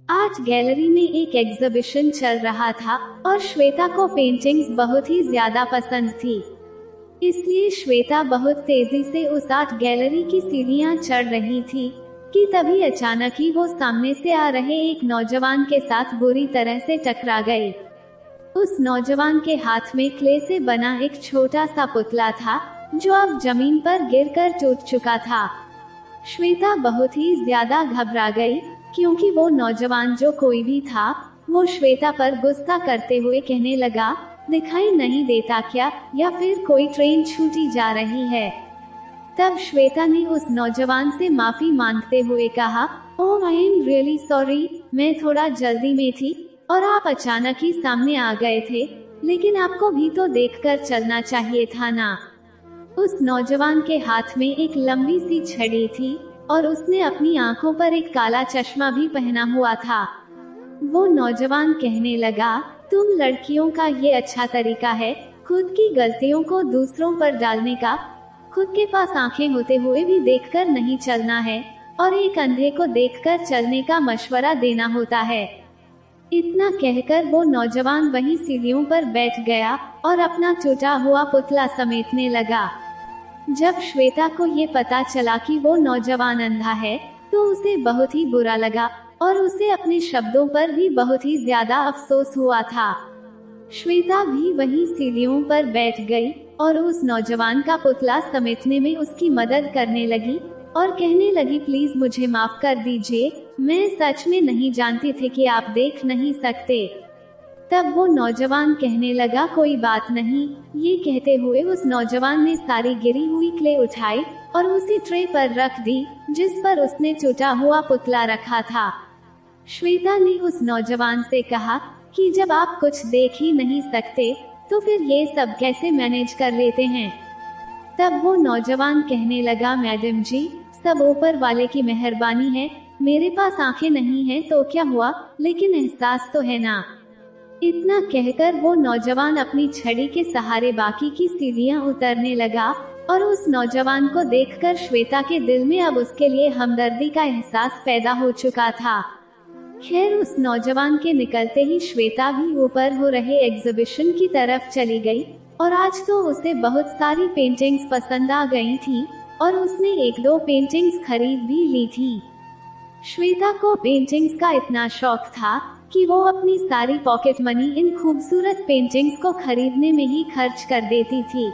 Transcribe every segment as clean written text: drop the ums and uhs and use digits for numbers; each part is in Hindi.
आर्ट गैलरी में एक एग्जीबिशन चल रहा था और श्वेता को पेंटिंग्स बहुत ही ज्यादा पसंद थी। इसलिए श्वेता बहुत तेजी से उस आर्ट गैलरी की सीढ़ियां चढ़ रही थी कि तभी अचानक ही वो सामने से आ रहे एक नौजवान के साथ बुरी तरह से टकरा गई। उस नौजवान के हाथ में क्ले से बना एक छोटा सा पुतला था जो अब जमीन पर गिरकर टूट चुका था। श्वेता बहुत ही ज्यादा घबरा गई क्योंकि वो नौजवान जो कोई भी था वो श्वेता पर गुस्सा करते हुए कहने लगा, दिखाई नहीं देता क्या, या फिर कोई ट्रेन छूटी जा रही है। तब श्वेता ने उस नौजवान से माफी मांगते हुए कहा, ओह आई एम रियली सॉरी, मैं थोड़ा जल्दी में थी और आप अचानक ही सामने आ गए थे, लेकिन आपको भी तो देखकर चलना चाहिए था ना। उस नौजवान के हाथ में एक लंबी सी छड़ी थी और उसने अपनी आंखों पर एक काला चश्मा भी पहना हुआ था। वो नौजवान कहने लगा, तुम लड़कियों का ये अच्छा तरीका है खुद की गलतियों को दूसरों पर डालने का। खुद के पास आंखें होते हुए भी देखकर नहीं चलना है और एक अंधे को देखकर चलने का मशवरा देना होता है। इतना कहकर वो नौजवान वहीं सीढ़ियों पर बैठ गया और अपना टूटा हुआ पुतला समेटने लगा। जब श्वेता को ये पता चला कि वो नौजवान अंधा है तो उसे बहुत ही बुरा लगा और उसे अपने शब्दों पर भी बहुत ही ज्यादा अफसोस हुआ था। श्वेता भी वहीं सीढ़ियों पर बैठ गई और उस नौजवान का पुतला समेटने में उसकी मदद करने लगी और कहने लगी, प्लीज मुझे माफ कर दीजिए, मैं सच में नहीं जानती थी कि आप देख नहीं सकते। तब वो नौजवान कहने लगा, कोई बात नहीं। ये कहते हुए उस नौजवान ने सारी गिरी हुई क्ले उठाई और उसी ट्रे पर रख दी जिस पर उसने टूटा हुआ पुतला रखा था। श्वेता ने उस नौजवान से कहा कि जब आप कुछ देख ही नहीं सकते तो फिर ये सब कैसे मैनेज कर लेते हैं। तब वो नौजवान कहने लगा, मैडम जी, सब ऊपर वाले की मेहरबानी है, मेरे पास आंखें नहीं हैं तो क्या हुआ, लेकिन एहसास तो है ना। इतना कहकर वो नौजवान अपनी छड़ी के सहारे बाकी की सीढ़ियां उतरने लगा और उस नौजवान को देखकर श्वेता के दिल में अब उसके लिए हमदर्दी का एहसास पैदा हो चुका था। खैर उस नौजवान के निकलते ही श्वेता भी ऊपर हो रहे एग्जीबिशन की तरफ चली गई और आज तो उसे बहुत सारी पेंटिंग्स पसंद आ गई थी और उसने एक दो पेंटिंग्स खरीद भी ली थी। श्वेता को पेंटिंग्स का इतना शौक था कि वो अपनी सारी पॉकेट मनी इन खूबसूरत पेंटिंग्स को खरीदने में ही खर्च कर देती थी।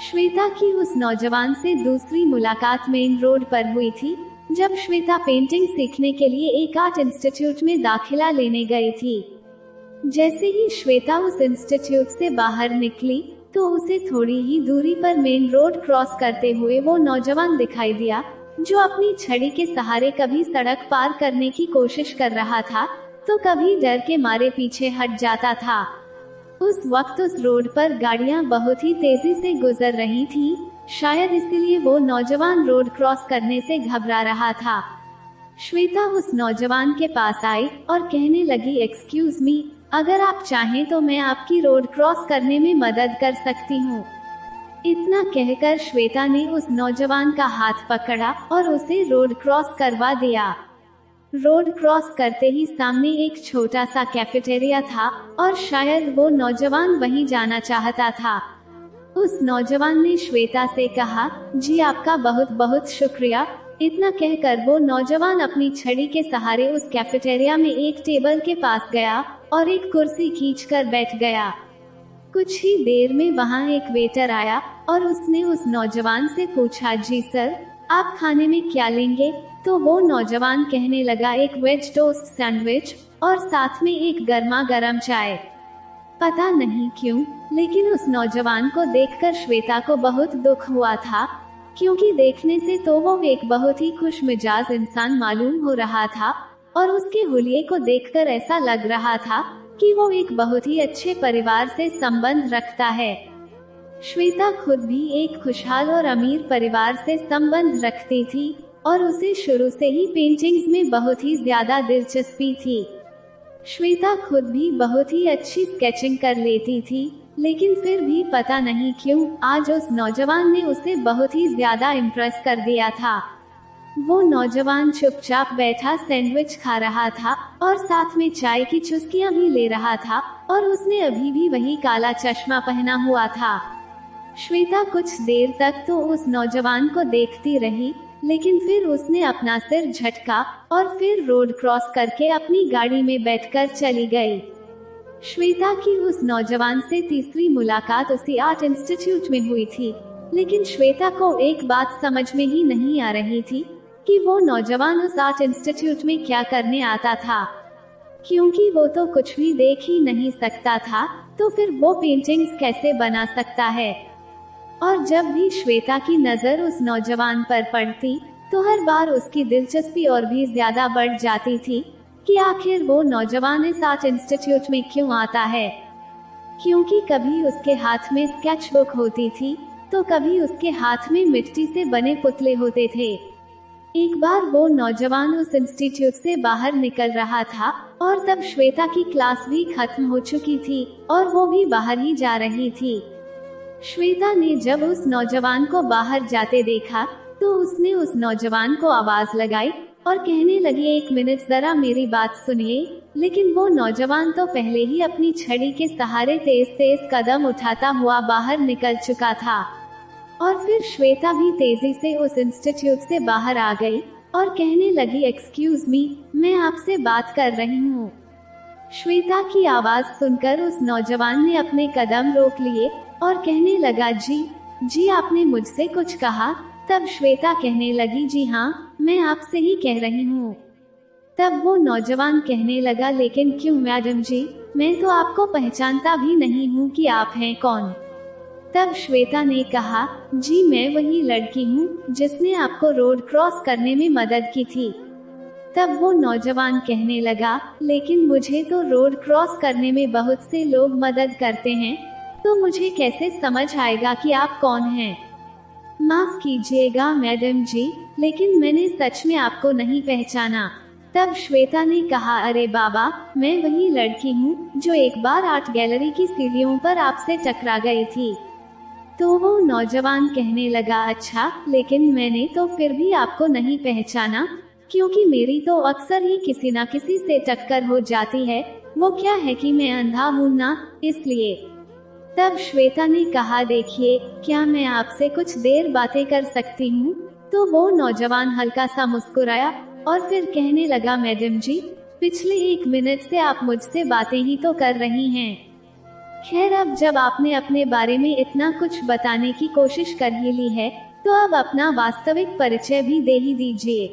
श्वेता की उस नौजवान से दूसरी मुलाकात मेन रोड पर हुई थी जब श्वेता पेंटिंग सीखने के लिए एक आर्ट इंस्टीट्यूट में दाखिला लेने गई थी। जैसे ही श्वेता उस इंस्टीट्यूट से बाहर निकली तो उसे थोड़ी ही दूरी पर मेन रोड क्रॉस करते हुए वो नौजवान दिखाई दिया जो अपनी छड़ी के सहारे कभी सड़क पार करने की कोशिश कर रहा था तो कभी डर के मारे पीछे हट जाता था। उस वक्त उस रोड पर गाड़ियां बहुत ही तेजी से गुजर रही थीं, शायद इसीलिए वो नौजवान रोड क्रॉस करने से घबरा रहा था। श्वेता उस नौजवान के पास आई और कहने लगी, एक्सक्यूज मी, अगर आप चाहें तो मैं आपकी रोड क्रॉस करने में मदद कर सकती हूँ। इतना कहकर श्वेता ने उस नौजवान का हाथ पकड़ा और उसे रोड क्रॉस करवा दिया। रोड क्रॉस करते ही सामने एक छोटा सा कैफेटेरिया था और शायद वो नौजवान वहीं जाना चाहता था। उस नौजवान ने श्वेता से कहा, जी आपका बहुत बहुत शुक्रिया। इतना कहकर वो नौजवान अपनी छड़ी के सहारे उस कैफेटेरिया में एक टेबल के पास गया और एक कुर्सी खींचकर बैठ गया। कुछ ही देर में वहाँ एक वेटर आया और उसने उस नौजवान से पूछा, जी सर, आप खाने में क्या लेंगे? तो वो नौजवान कहने लगा, एक वेज टोस्ट सैंडविच और साथ में एक गर्मा गर्म चाय। पता नहीं क्यों, लेकिन उस नौजवान को देखकर श्वेता को बहुत दुख हुआ था, क्योंकि देखने से तो वो एक बहुत ही खुश मिजाज इंसान मालूम हो रहा था और उसके हुलिये को देखकर ऐसा लग रहा था कि वो एक बहुत ही अच्छे परिवार से संबंध रखता है। श्वेता खुद भी एक खुशहाल और अमीर परिवार से संबंध रखती थी और उसे शुरू से ही पेंटिंग्स में बहुत ही ज्यादा दिलचस्पी थी। श्वेता खुद भी बहुत ही अच्छी स्केचिंग कर लेती थी, लेकिन फिर भी पता नहीं क्यों आज उस नौजवान ने उसे बहुत ही ज्यादा इम्प्रेस कर दिया था। वो नौजवान चुपचाप बैठा सैंडविच खा रहा था और साथ में चाय की चुस्कियां भी ले रहा था, और उसने अभी भी वही काला चश्मा पहना हुआ था। श्वेता कुछ देर तक तो उस नौजवान को देखती रही, लेकिन फिर उसने अपना सिर झटका और फिर रोड क्रॉस करके अपनी गाड़ी में बैठकर चली गई। श्वेता की उस नौजवान से तीसरी मुलाकात उसी आर्ट इंस्टीट्यूट में हुई थी, लेकिन श्वेता को एक बात समझ में ही नहीं आ रही थी कि वो नौजवान उस आर्ट इंस्टीट्यूट में क्या करने आता था, क्योंकि वो तो कुछ भी देख ही नहीं सकता था, तो फिर वो पेंटिंग्स कैसे बना सकता है। और जब भी श्वेता की नजर उस नौजवान पर पड़ती, तो हर बार उसकी दिलचस्पी और भी ज्यादा बढ़ जाती थी कि आखिर वो नौजवान इस आर्ट इंस्टीट्यूट में क्यों आता है। क्योंकि कभी उसके हाथ में स्केचबुक होती थी, तो कभी उसके हाथ में मिट्टी से बने पुतले होते थे। एक बार वो नौजवान उस इंस्टीट्यूट से बाहर निकल रहा था, और तब श्वेता की क्लास भी खत्म हो चुकी थी और वो भी बाहर ही जा रही थी। श्वेता ने जब उस नौजवान को बाहर जाते देखा, तो उसने उस नौजवान को आवाज लगाई और कहने लगी, 1 मिनट जरा मेरी बात सुनिए। लेकिन वो नौजवान तो पहले ही अपनी छड़ी के सहारे तेज तेज कदम उठाता हुआ बाहर निकल चुका था। और फिर श्वेता भी तेजी से उस इंस्टीट्यूट से बाहर आ गई और कहने लगी, एक्सक्यूज मी, मैं आपसे बात कर रही हूँ। श्वेता की आवाज सुनकर उस नौजवान ने अपने कदम रोक लिए और कहने लगा, जी आपने मुझसे कुछ कहा? तब श्वेता कहने लगी, जी हाँ, मैं आपसे ही कह रही हूँ। तब वो नौजवान कहने लगा, लेकिन क्यों मैडम जी, मैं तो आपको पहचानता भी नहीं हूँ कि आप हैं कौन। तब श्वेता ने कहा, जी मैं वही लड़की हूँ जिसने आपको रोड क्रॉस करने में मदद की थी। तब वो नौजवान कहने लगा, लेकिन मुझे तो रोड क्रॉस करने में बहुत से लोग मदद करते हैं, तो मुझे कैसे समझ आएगा कि आप कौन हैं। माफ कीजिएगा मैडम जी, लेकिन मैंने सच में आपको नहीं पहचाना। तब श्वेता ने कहा, अरे बाबा, मैं वही लड़की हूँ जो एक बार आर्ट गैलरी की सीढ़ियों पर आपसे टकरा गई थी। तो वो नौजवान कहने लगा, अच्छा, लेकिन मैंने तो फिर भी आपको नहीं पहचाना, क्योंकि मेरी तो अक्सर ही किसी न किसी से टक्कर हो जाती है। वो क्या है कि मैं अंधा हूँ ना, इसलिए। तब श्वेता ने कहा, देखिए, क्या मैं आपसे कुछ देर बातें कर सकती हूँ? तो वो नौजवान हल्का सा मुस्कुराया और फिर कहने लगा, मैडम जी, पिछले 1 मिनट से आप मुझसे बातें ही तो कर रही हैं। खैर, अब जब आपने अपने बारे में इतना कुछ बताने की कोशिश कर ही ली है, तो अब अपना वास्तविक परिचय भी दे ही दीजिए।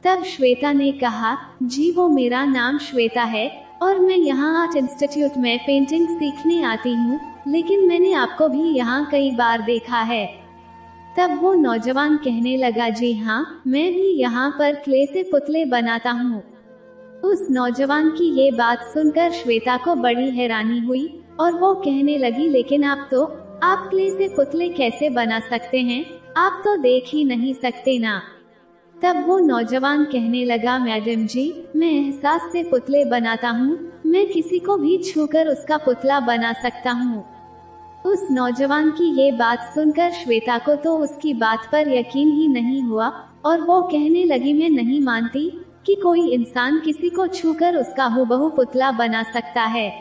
तब श्वेता ने कहा, जी वो मेरा नाम श्वेता है और मैं यहाँ आर्ट इंस्टीट्यूट में पेंटिंग सीखने आती हूँ, लेकिन मैंने आपको भी यहाँ कई बार देखा है। तब वो नौजवान कहने लगा, जी हाँ, मैं भी यहाँ पर क्ले से पुतले बनाता हूँ। उस नौजवान की ये बात सुनकर श्वेता को बड़ी हैरानी हुई और वो कहने लगी, लेकिन आप क्ले से पुतले कैसे बना सकते हैं? आप तो देख ही नहीं सकते ना। तब वो नौजवान कहने लगा, मैडम जी, मैं एहसास से पुतले बनाता हूँ, मैं किसी को भी छूकर उसका पुतला बना सकता हूँ। उस नौजवान की ये बात सुनकर श्वेता को तो उसकी बात पर यकीन ही नहीं हुआ और वो कहने लगी, मैं नहीं मानती कि कोई इंसान किसी को छूकर उसका हूबहू पुतला बना सकता है।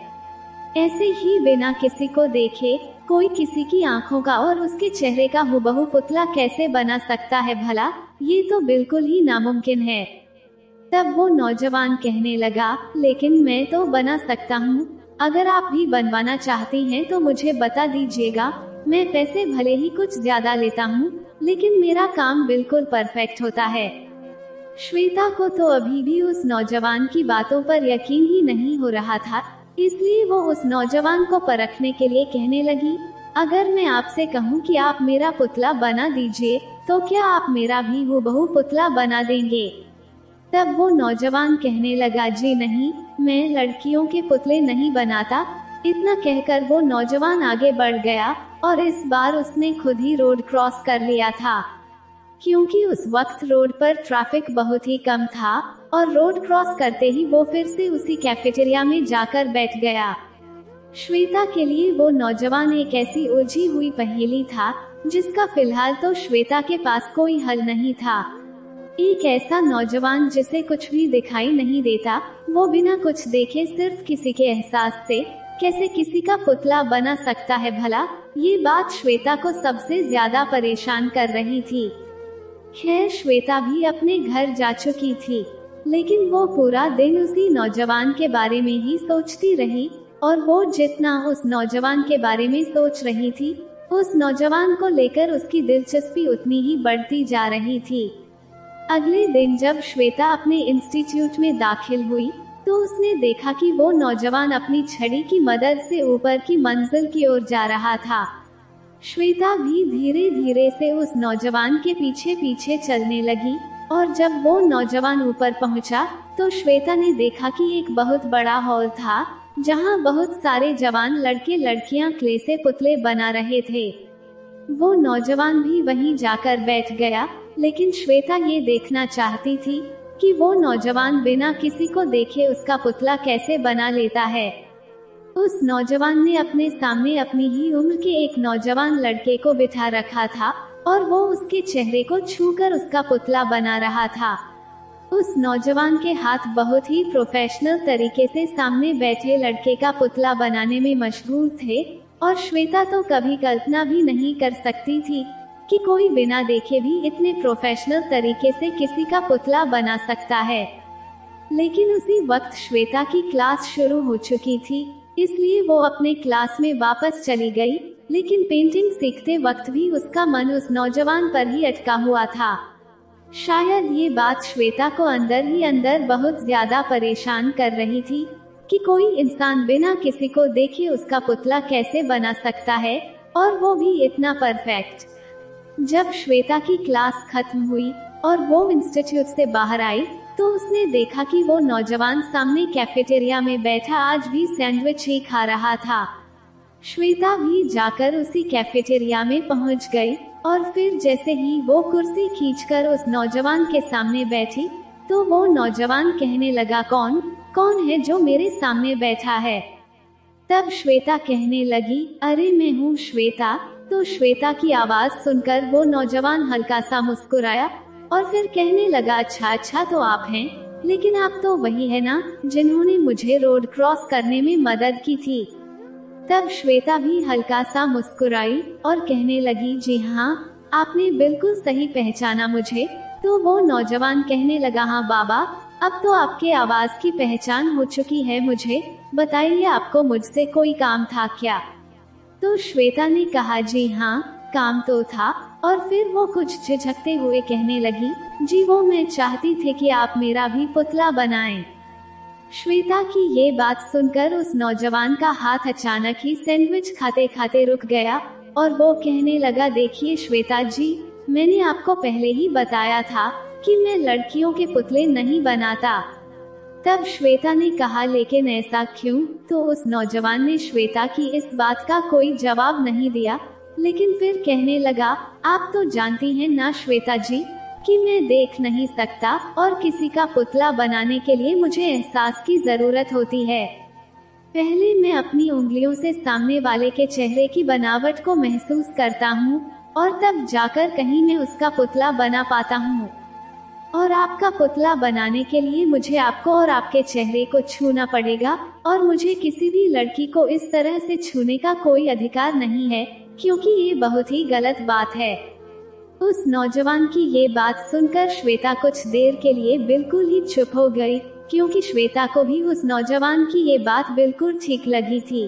ऐसे ही बिना किसी को देखे कोई किसी की आंखों का और उसके चेहरे का हूबहू पुतला कैसे बना सकता है भला? ये तो बिल्कुल ही नामुमकिन है। तब वो नौजवान कहने लगा, लेकिन मैं तो बना सकता हूँ। अगर आप भी बनवाना चाहती हैं तो मुझे बता दीजिएगा। मैं पैसे भले ही कुछ ज्यादा लेता हूँ, लेकिन मेरा काम बिल्कुल परफेक्ट होता है। श्वेता को तो अभी भी उस नौजवान की बातों पर यकीन ही नहीं हो रहा था, इसलिए वो उस नौजवान को परखने के लिए कहने लगी, अगर मैं आपसे कहूँ कि आप मेरा पुतला बना दीजिए, तो क्या आप मेरा भी हूबहू पुतला बना देंगे? तब वो नौजवान कहने लगा, जी नहीं, मैं लड़कियों के पुतले नहीं बनाता। इतना कहकर वो नौजवान आगे बढ़ गया और इस बार उसने खुद ही रोड क्रॉस कर लिया था, क्योंकि उस वक्त रोड पर ट्रैफिक बहुत ही कम था और रोड क्रॉस करते ही वो फिर से उसी कैफेटेरिया में जाकर बैठ गया। श्वेता के लिए वो नौजवान एक ऐसी उलझी हुई पहेली था जिसका फिलहाल तो श्वेता के पास कोई हल नहीं था। एक ऐसा नौजवान जिसे कुछ भी दिखाई नहीं देता, वो बिना कुछ देखे सिर्फ किसी के एहसास से कैसे किसी का पुतला बना सकता है भला। ये बात श्वेता को सबसे ज्यादा परेशान कर रही थी। खैर श्वेता भी अपने घर जा चुकी थी, लेकिन वो पूरा दिन उसी नौजवान के बारे में ही सोचती रही, और वो जितना उस नौजवान के बारे में सोच रही थी, उस नौजवान को लेकर उसकी दिलचस्पी उतनी ही बढ़ती जा रही थी। अगले दिन जब श्वेता अपने इंस्टीट्यूट में दाखिल हुई, तो उसने देखा कि वो नौजवान अपनी छड़ी की मदद से ऊपर की मंजिल की ओर जा रहा था। श्वेता भी धीरे धीरे से उस नौजवान के पीछे पीछे चलने लगी, और जब वो नौजवान ऊपर पहुंचा, तो श्वेता ने देखा कि एक बहुत बड़ा हॉल था, जहां बहुत सारे जवान लड़के लड़कियां क्ले से पुतले बना रहे थे। वो नौजवान भी वहीं जाकर बैठ गया, लेकिन श्वेता ये देखना चाहती थी कि वो नौजवान बिना किसी को देखे उसका पुतला कैसे बना लेता है। उस नौजवान ने अपने सामने अपनी ही उम्र के एक नौजवान लड़के को बिठा रखा था, और वो उसके चेहरे को छूकर उसका पुतला बना रहा था। उस नौजवान के हाथ बहुत ही प्रोफेशनल तरीके से सामने बैठे लड़के का पुतला बनाने में मशगूल थे, और श्वेता तो कभी कल्पना भी नहीं कर सकती थी कि कोई बिना देखे भी इतने प्रोफेशनल तरीके से किसी का पुतला बना सकता है। लेकिन उसी वक्त श्वेता की क्लास शुरू हो चुकी थी, इसलिए वो अपने क्लास में वापस चली गई, लेकिन पेंटिंग सीखते वक्त भी उसका मन उस नौजवान पर ही अटका हुआ था। शायद ये बात श्वेता को अंदर ही अंदर बहुत ज्यादा परेशान कर रही थी कि कोई इंसान बिना किसी को देखे उसका पुतला कैसे बना सकता है, और वो भी इतना परफेक्ट। जब श्वेता की क्लास खत्म हुई और वो इंस्टीट्यूट से बाहर आई, तो उसने देखा कि वो नौजवान सामने कैफेटेरिया में बैठा आज भी सैंडविच ही खा रहा था। श्वेता भी जाकर उसी कैफेटेरिया में पहुंच गई, और फिर जैसे ही वो कुर्सी खींचकर उस नौजवान के सामने बैठी, तो वो नौजवान कहने लगा, कौन है जो मेरे सामने बैठा है। तब श्वेता कहने लगी, अरे मैं हूँ श्वेता। तो श्वेता की आवाज सुनकर वो नौजवान हल्का सा मुस्कुराया, और फिर कहने लगा, अच्छा तो आप हैं, लेकिन आप तो वही है ना जिन्होंने मुझे रोड क्रॉस करने में मदद की थी। तब श्वेता भी हल्का सा मुस्कुराई और कहने लगी, जी हाँ, आपने बिल्कुल सही पहचाना मुझे। तो वो नौजवान कहने लगा, हाँ बाबा, अब तो आपके आवाज की पहचान हो चुकी है मुझे। बताइए, आपको मुझसे कोई काम था क्या? तो श्वेता ने कहा, जी हाँ, काम तो था। और फिर वो कुछ झिझकते हुए कहने लगी, जी वो मैं चाहती थी कि आप मेरा भी पुतला बनाएं। श्वेता की ये बात सुनकर उस नौजवान का हाथ अचानक ही सैंडविच खाते खाते रुक गया, और वो कहने लगा, देखिए श्वेता जी, मैंने आपको पहले ही बताया था कि मैं लड़कियों के पुतले नहीं बनाता। तब श्वेता ने कहा, लेकिन ऐसा क्यों? तो उस नौजवान ने श्वेता की इस बात का कोई जवाब नहीं दिया, लेकिन फिर कहने लगा, आप तो जानती हैं ना श्वेता जी कि मैं देख नहीं सकता, और किसी का पुतला बनाने के लिए मुझे एहसास की जरूरत होती है। पहले मैं अपनी उंगलियों से सामने वाले के चेहरे की बनावट को महसूस करता हूँ, और तब जाकर कहीं मैं उसका पुतला बना पाता हूँ। और आपका पुतला बनाने के लिए मुझे आपको और आपके चेहरे को छूना पड़ेगा, और मुझे किसी भी लड़की को इस तरह से छूने का कोई अधिकार नहीं है, क्योंकि ये बहुत ही गलत बात है। उस नौजवान की ये बात सुनकर श्वेता कुछ देर के लिए बिल्कुल ही चुप हो गई, क्योंकि श्वेता को भी उस नौजवान की ये बात बिल्कुल ठीक लगी थी।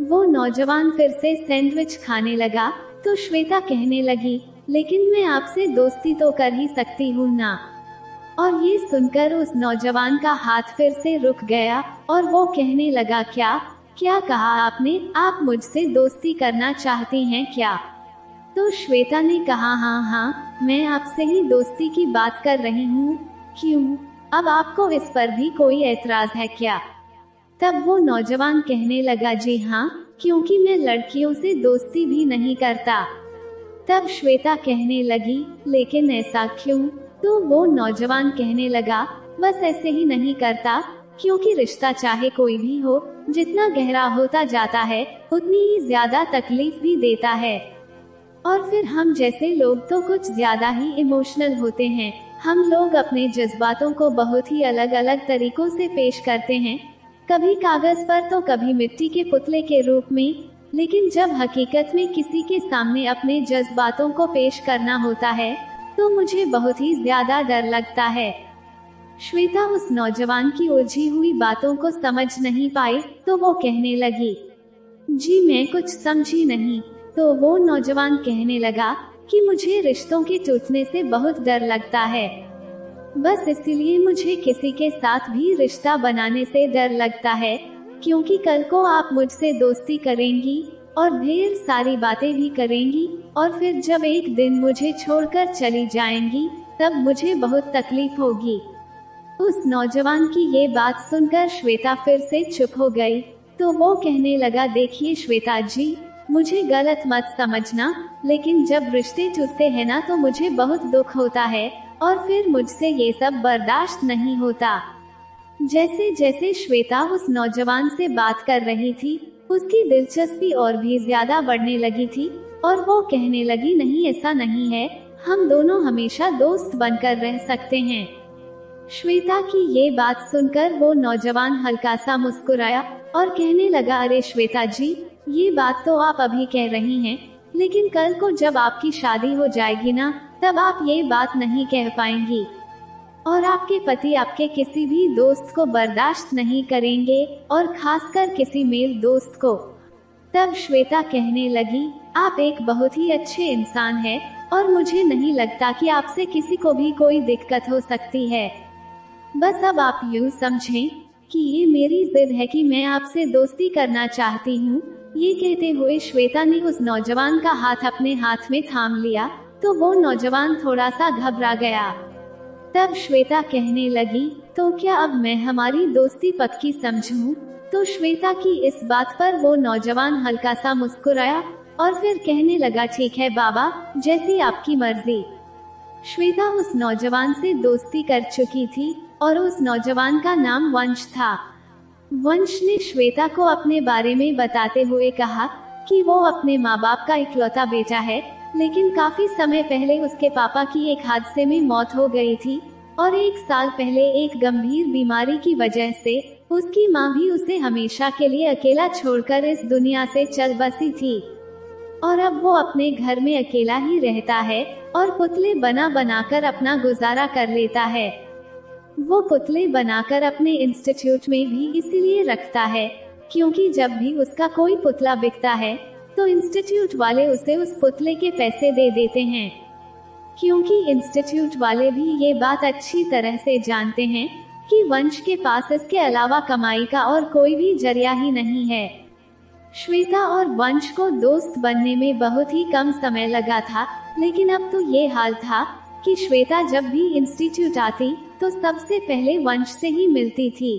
वो नौजवान फिर से सैंडविच खाने लगा, तो श्वेता कहने लगी, लेकिन मैं आपसे दोस्ती तो कर ही सकती हूँ ना। और ये सुनकर उस नौजवान का हाथ फिर से रुक गया, और वो कहने लगा, क्या कहा आपने? आप मुझसे दोस्ती करना चाहती हैं क्या? तो श्वेता ने कहा, हाँ, मैं आपसे ही दोस्ती की बात कर रही हूँ। क्यों? अब आपको इस पर भी कोई एतराज है क्या? तब वो नौजवान कहने लगा, जी हाँ, क्योंकि मैं लड़कियों से दोस्ती भी नहीं करता। तब श्वेता कहने लगी, लेकिन ऐसा क्यों? तो वो नौजवान कहने लगा, बस ऐसे ही नहीं करता, क्योंकि रिश्ता चाहे कोई भी हो, जितना गहरा होता जाता है उतनी ही ज्यादा तकलीफ भी देता है। और फिर हम जैसे लोग तो कुछ ज्यादा ही इमोशनल होते हैं, हम लोग अपने जज्बातों को बहुत ही अलग अलग तरीकों से पेश करते हैं, कभी कागज पर तो कभी मिट्टी के पुतले के रूप में, लेकिन जब हकीकत में किसी के सामने अपने जज्बातों को पेश करना होता है तो मुझे बहुत ही ज्यादा डर लगता है। श्वेता उस नौजवान की उलझी हुई बातों को समझ नहीं पाई तो वो कहने लगी, जी मैं कुछ समझी नहीं। तो वो नौजवान कहने लगा कि मुझे रिश्तों के टूटने से बहुत डर लगता है, बस इसीलिए मुझे किसी के साथ भी रिश्ता बनाने से डर लगता है, क्योंकि कल को आप मुझसे दोस्ती करेंगी और ढेर सारी बातें भी करेंगी, और फिर जब एक दिन मुझे छोड़कर चली जाएंगी तब मुझे बहुत तकलीफ होगी। उस नौजवान की ये बात सुनकर श्वेता फिर से चुप हो गई। तो वो कहने लगा, देखिए श्वेता जी, मुझे गलत मत समझना, लेकिन जब रिश्ते टूटते हैं ना तो मुझे बहुत दुख होता है और फिर मुझसे ये सब बर्दाश्त नहीं होता। जैसे जैसे श्वेता उस नौजवान से बात कर रही थी, उसकी दिलचस्पी और भी ज्यादा बढ़ने लगी थी और वो कहने लगी, नहीं ऐसा नहीं है, हम दोनों हमेशा दोस्त बनकर रह सकते हैं। श्वेता की ये बात सुनकर वो नौजवान हल्का सा मुस्कुराया और कहने लगा, अरे श्वेता जी, ये बात तो आप अभी कह रही हैं, लेकिन कल को जब आपकी शादी हो जाएगी ना, तब आप ये बात नहीं कह पाएंगी और आपके पति आपके किसी भी दोस्त को बर्दाश्त नहीं करेंगे, और खासकर किसी मेल दोस्त को। तब श्वेता कहने लगी, आप एक बहुत ही अच्छे इंसान हैं और मुझे नहीं लगता कि आपसे किसी को भी कोई दिक्कत हो सकती है। बस अब आप यूँ समझें कि ये मेरी जिद है कि मैं आपसे दोस्ती करना चाहती हूँ। ये कहते हुए श्वेता ने उस नौजवान का हाथ अपने हाथ में थाम लिया तो वो नौजवान थोड़ा सा घबरा गया। तब श्वेता कहने लगी, तो क्या अब मैं हमारी दोस्ती पक्की समझूं? तो श्वेता की इस बात पर वो नौजवान हल्का सा मुस्कुराया और फिर कहने लगा, ठीक है बाबा, जैसी आपकी मर्जी। श्वेता उस नौजवान से दोस्ती कर चुकी थी और उस नौजवान का नाम वंश था। वंश ने श्वेता को अपने बारे में बताते हुए कहा कि वो अपने माँ बाप का इकलौता बेटा है, लेकिन काफी समय पहले उसके पापा की एक हादसे में मौत हो गई थी और 1 साल पहले एक गंभीर बीमारी की वजह से उसकी माँ भी उसे हमेशा के लिए अकेला छोड़कर इस दुनिया से चल बसी थी और अब वो अपने घर में अकेला ही रहता है और पुतले बना बनाकर अपना गुजारा कर लेता है। वो पुतले बनाकर अपने इंस्टीट्यूट में भी इसीलिए रखता है क्योंकि जब भी उसका कोई पुतला बिकता है तो इंस्टीट्यूट वाले उसे उस पुतले के पैसे दे देते हैं, क्योंकि इंस्टीट्यूट वाले भी ये बात अच्छी तरह से जानते हैं कि वंश के पास इसके अलावा कमाई का और कोई भी जरिया ही नहीं है। श्वेता और वंश को दोस्त बनने में बहुत ही कम समय लगा था, लेकिन अब तो ये हाल था कि श्वेता जब भी इंस्टीट्यूट आती तो सबसे पहले वंश से ही मिलती थी,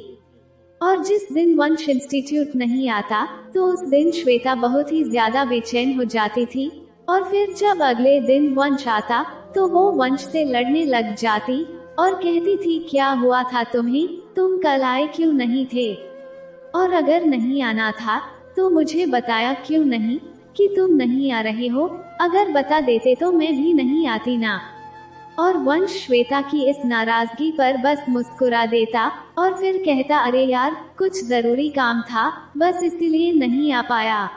और जिस दिन वंश इंस्टीट्यूट नहीं आता तो उस दिन श्वेता बहुत ही ज्यादा बेचैन हो जाती थी, और फिर जब अगले दिन वंश आता तो वो वंश से लड़ने लग जाती और कहती थी, क्या हुआ था तुम्हें, तुम कल आए क्यों नहीं थे, और अगर नहीं आना था तो मुझे बताया क्यों नहीं कि तुम नहीं आ रहे हो, अगर बता देते तो मैं भी नहीं आती ना। और वंश श्वेता की इस नाराजगी पर बस मुस्कुरा देता और फिर कहता, अरे यार कुछ जरूरी काम था, बस इसीलिए नहीं आ पाया।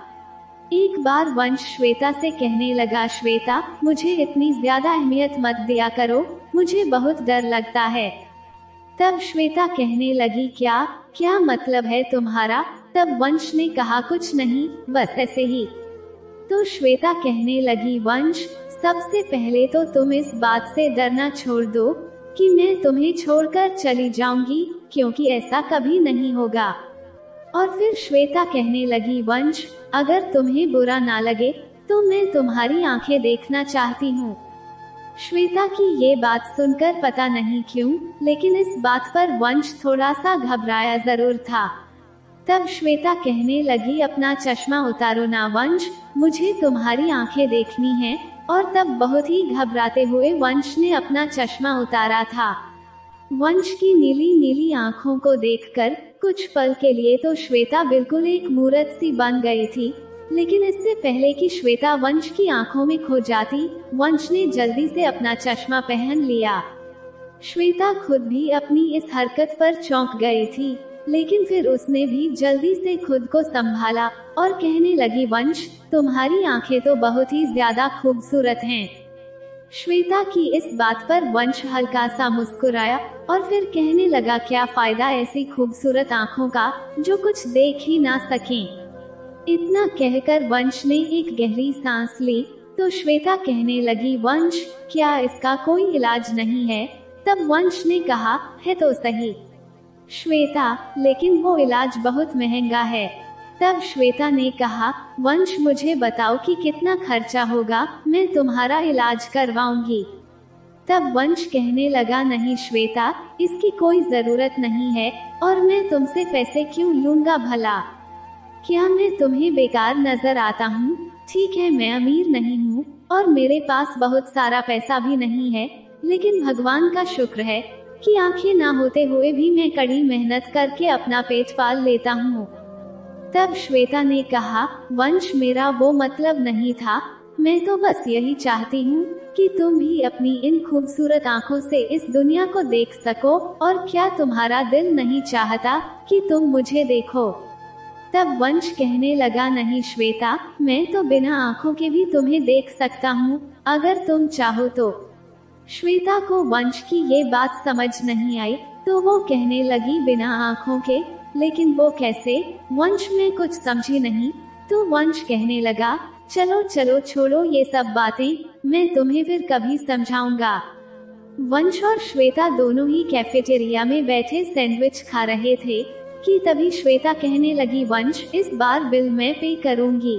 एक बार वंश श्वेता से कहने लगा, श्वेता मुझे इतनी ज्यादा अहमियत मत दिया करो, मुझे बहुत डर लगता है। तब श्वेता कहने लगी, क्या मतलब है तुम्हारा? तब वंश ने कहा, कुछ नहीं, बस ऐसे ही। तो श्वेता कहने लगी, वंश सबसे पहले तो तुम इस बात से डरना छोड़ दो कि मैं तुम्हें छोड़कर चली जाऊंगी, क्योंकि ऐसा कभी नहीं होगा। और फिर श्वेता कहने लगी, वंश अगर तुम्हें बुरा ना लगे तो मैं तुम्हारी आंखें देखना चाहती हूँ। श्वेता की ये बात सुनकर पता नहीं क्यों, लेकिन इस बात पर वंश थोड़ा सा घबराया जरूर था। तब श्वेता कहने लगी, अपना चश्मा उतारो ना वंश, मुझे तुम्हारी आंखें देखनी हैं। और तब बहुत ही घबराते हुए वंश ने अपना चश्मा उतारा था। वंश की नीली नीली आंखों को देखकर कुछ पल के लिए तो श्वेता बिल्कुल एक मूर्त सी बन गई थी, लेकिन इससे पहले कि श्वेता वंश की आंखों में खो जाती, वंश ने जल्दी से अपना चश्मा पहन लिया। श्वेता खुद भी अपनी इस हरकत पर चौंक गई थी, लेकिन फिर उसने भी जल्दी से खुद को संभाला और कहने लगी, वंश, तुम्हारी आंखें तो बहुत ही ज्यादा खूबसूरत हैं। श्वेता की इस बात पर वंश हल्का सा मुस्कुराया और फिर कहने लगा, क्या फायदा ऐसी खूबसूरत आंखों का जो कुछ देख ही ना सकें। इतना कहकर वंश ने एक गहरी सांस ली तो श्वेता कहने लगी, वंश, क्या इसका कोई इलाज नहीं है? तब वंश ने कहा, है तो सही श्वेता, लेकिन वो इलाज बहुत महंगा है। तब श्वेता ने कहा, वंश, मुझे बताओ कि कितना खर्चा होगा, मैं तुम्हारा इलाज करवाऊंगी। तब वंश कहने लगा, नहीं श्वेता, इसकी कोई जरूरत नहीं है और मैं तुमसे पैसे क्यों लूंगा भला? क्या मैं तुम्हें बेकार नजर आता हूँ? ठीक है, मैं अमीर नहीं हूँ और मेरे पास बहुत सारा पैसा भी नहीं है, लेकिन भगवान का शुक्र है कि आंखें ना होते हुए भी मैं कड़ी मेहनत करके अपना पेट पाल लेता हूँ। तब श्वेता ने कहा, वंश, मेरा वो मतलब नहीं था, मैं तो बस यही चाहती हूँ कि तुम भी अपनी इन खूबसूरत आंखों से इस दुनिया को देख सको, और क्या तुम्हारा दिल नहीं चाहता कि तुम मुझे देखो? तब वंश कहने लगा, नहीं श्वेता, मैं तो बिना आंखों के भी तुम्हें देख सकता हूँ, अगर तुम चाहो तो। श्वेता को वंश की ये बात समझ नहीं आई तो वो कहने लगी, बिना आंखों के? लेकिन वो कैसे? वंश में कुछ समझी नहीं तो वंश कहने लगा, चलो चलो छोड़ो ये सब बातें, मैं तुम्हें फिर कभी समझाऊंगा। वंश और श्वेता दोनों ही कैफेटेरिया में बैठे सैंडविच खा रहे थे कि तभी श्वेता कहने लगी, वंश, इस बार बिल मैं पे करूंगी।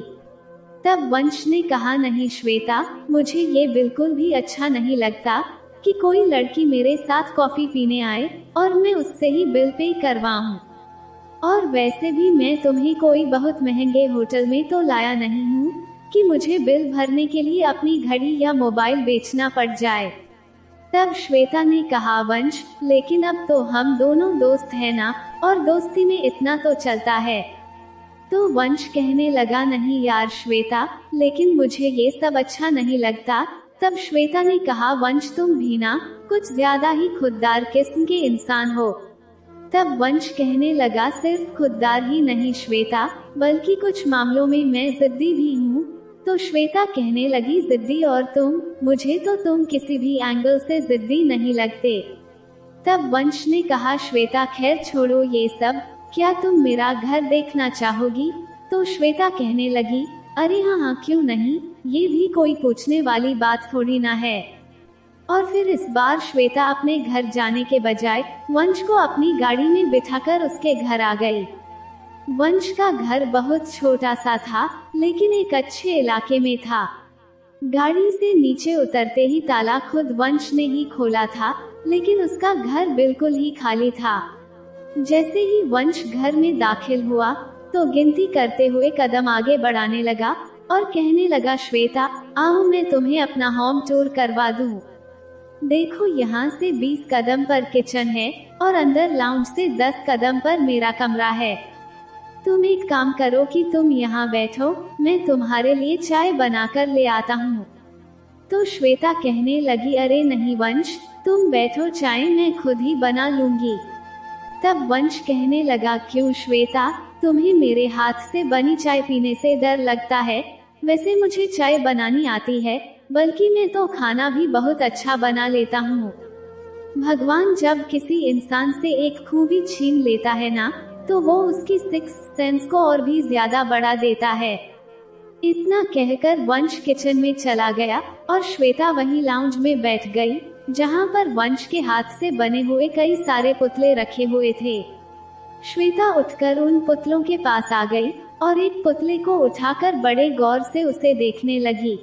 तब वंश ने कहा, नहीं श्वेता, मुझे ये बिल्कुल भी अच्छा नहीं लगता कि कोई लड़की मेरे साथ कॉफी पीने आए और मैं उससे ही बिल पे करवाऊं। और वैसे भी मैं तुम्हें कोई बहुत महंगे होटल में तो लाया नहीं हूँ कि मुझे बिल भरने के लिए अपनी घड़ी या मोबाइल बेचना पड़ जाए। तब श्वेता ने कहा, वंश, लेकिन अब तो हम दोनों दोस्त हैं ना, और दोस्ती में इतना तो चलता है। तो वंश कहने लगा, नहीं यार श्वेता, लेकिन मुझे ये सब अच्छा नहीं लगता। तब श्वेता ने कहा, वंश, तुम भी ना कुछ ज्यादा ही खुददार किस्म के इंसान हो। तब वंश कहने लगा, सिर्फ खुददार ही नहीं श्वेता, बल्कि कुछ मामलों में मैं जिद्दी भी हूँ। तो श्वेता कहने लगी, जिद्दी और तुम? मुझे तो तुम किसी भी एंगल से जिद्दी नहीं लगते। तब वंश ने कहा, श्वेता, खैर छोड़ो ये सब, क्या तुम मेरा घर देखना चाहोगी? तो श्वेता कहने लगी, अरे हाँ, क्यों नहीं, ये भी कोई पूछने वाली बात थोड़ी ना है। और फिर इस बार श्वेता अपने घर जाने के बजाय वंश को अपनी गाड़ी में बिठाकर उसके घर आ गई। वंश का घर बहुत छोटा सा था, लेकिन एक अच्छे इलाके में था। गाड़ी से नीचे उतरते ही ताला खुद वंश ने ही खोला था, लेकिन उसका घर बिल्कुल ही खाली था। जैसे ही वंश घर में दाखिल हुआ तो गिनती करते हुए कदम आगे बढ़ाने लगा और कहने लगा, श्वेता, आओ मैं तुम्हें अपना होम टूर करवा दूं। देखो, यहाँ से 20 कदम पर किचन है और अंदर लाउंज से 10 कदम पर मेरा कमरा है। तुम एक काम करो कि तुम यहाँ बैठो, मैं तुम्हारे लिए चाय बनाकर ले आता हूँ। तो श्वेता कहने लगी, अरे नहीं वंश, तुम बैठो, चाय मैं खुद ही बना लूंगी। तब वंश कहने लगा, क्यों श्वेता, तुम्हें मेरे हाथ से बनी चाय पीने से डर लगता है? वैसे मुझे चाय बनानी आती है, बल्कि मैं तो खाना भी बहुत अच्छा बना लेता हूँ। भगवान जब किसी इंसान से एक खूबी छीन लेता है ना, तो वो उसकी सिक्स्थ सेंस को और भी ज्यादा बढ़ा देता है। इतना कहकर वंश किचन में चला गया और श्वेता वहीं लाउंज में बैठ गई, जहां पर वंश के हाथ से बने हुए कई सारे पुतले रखे हुए थे। श्वेता उठकर उन पुतलों के पास आ गई और एक पुतले को उठाकर बड़े गौर से उसे देखने लगी।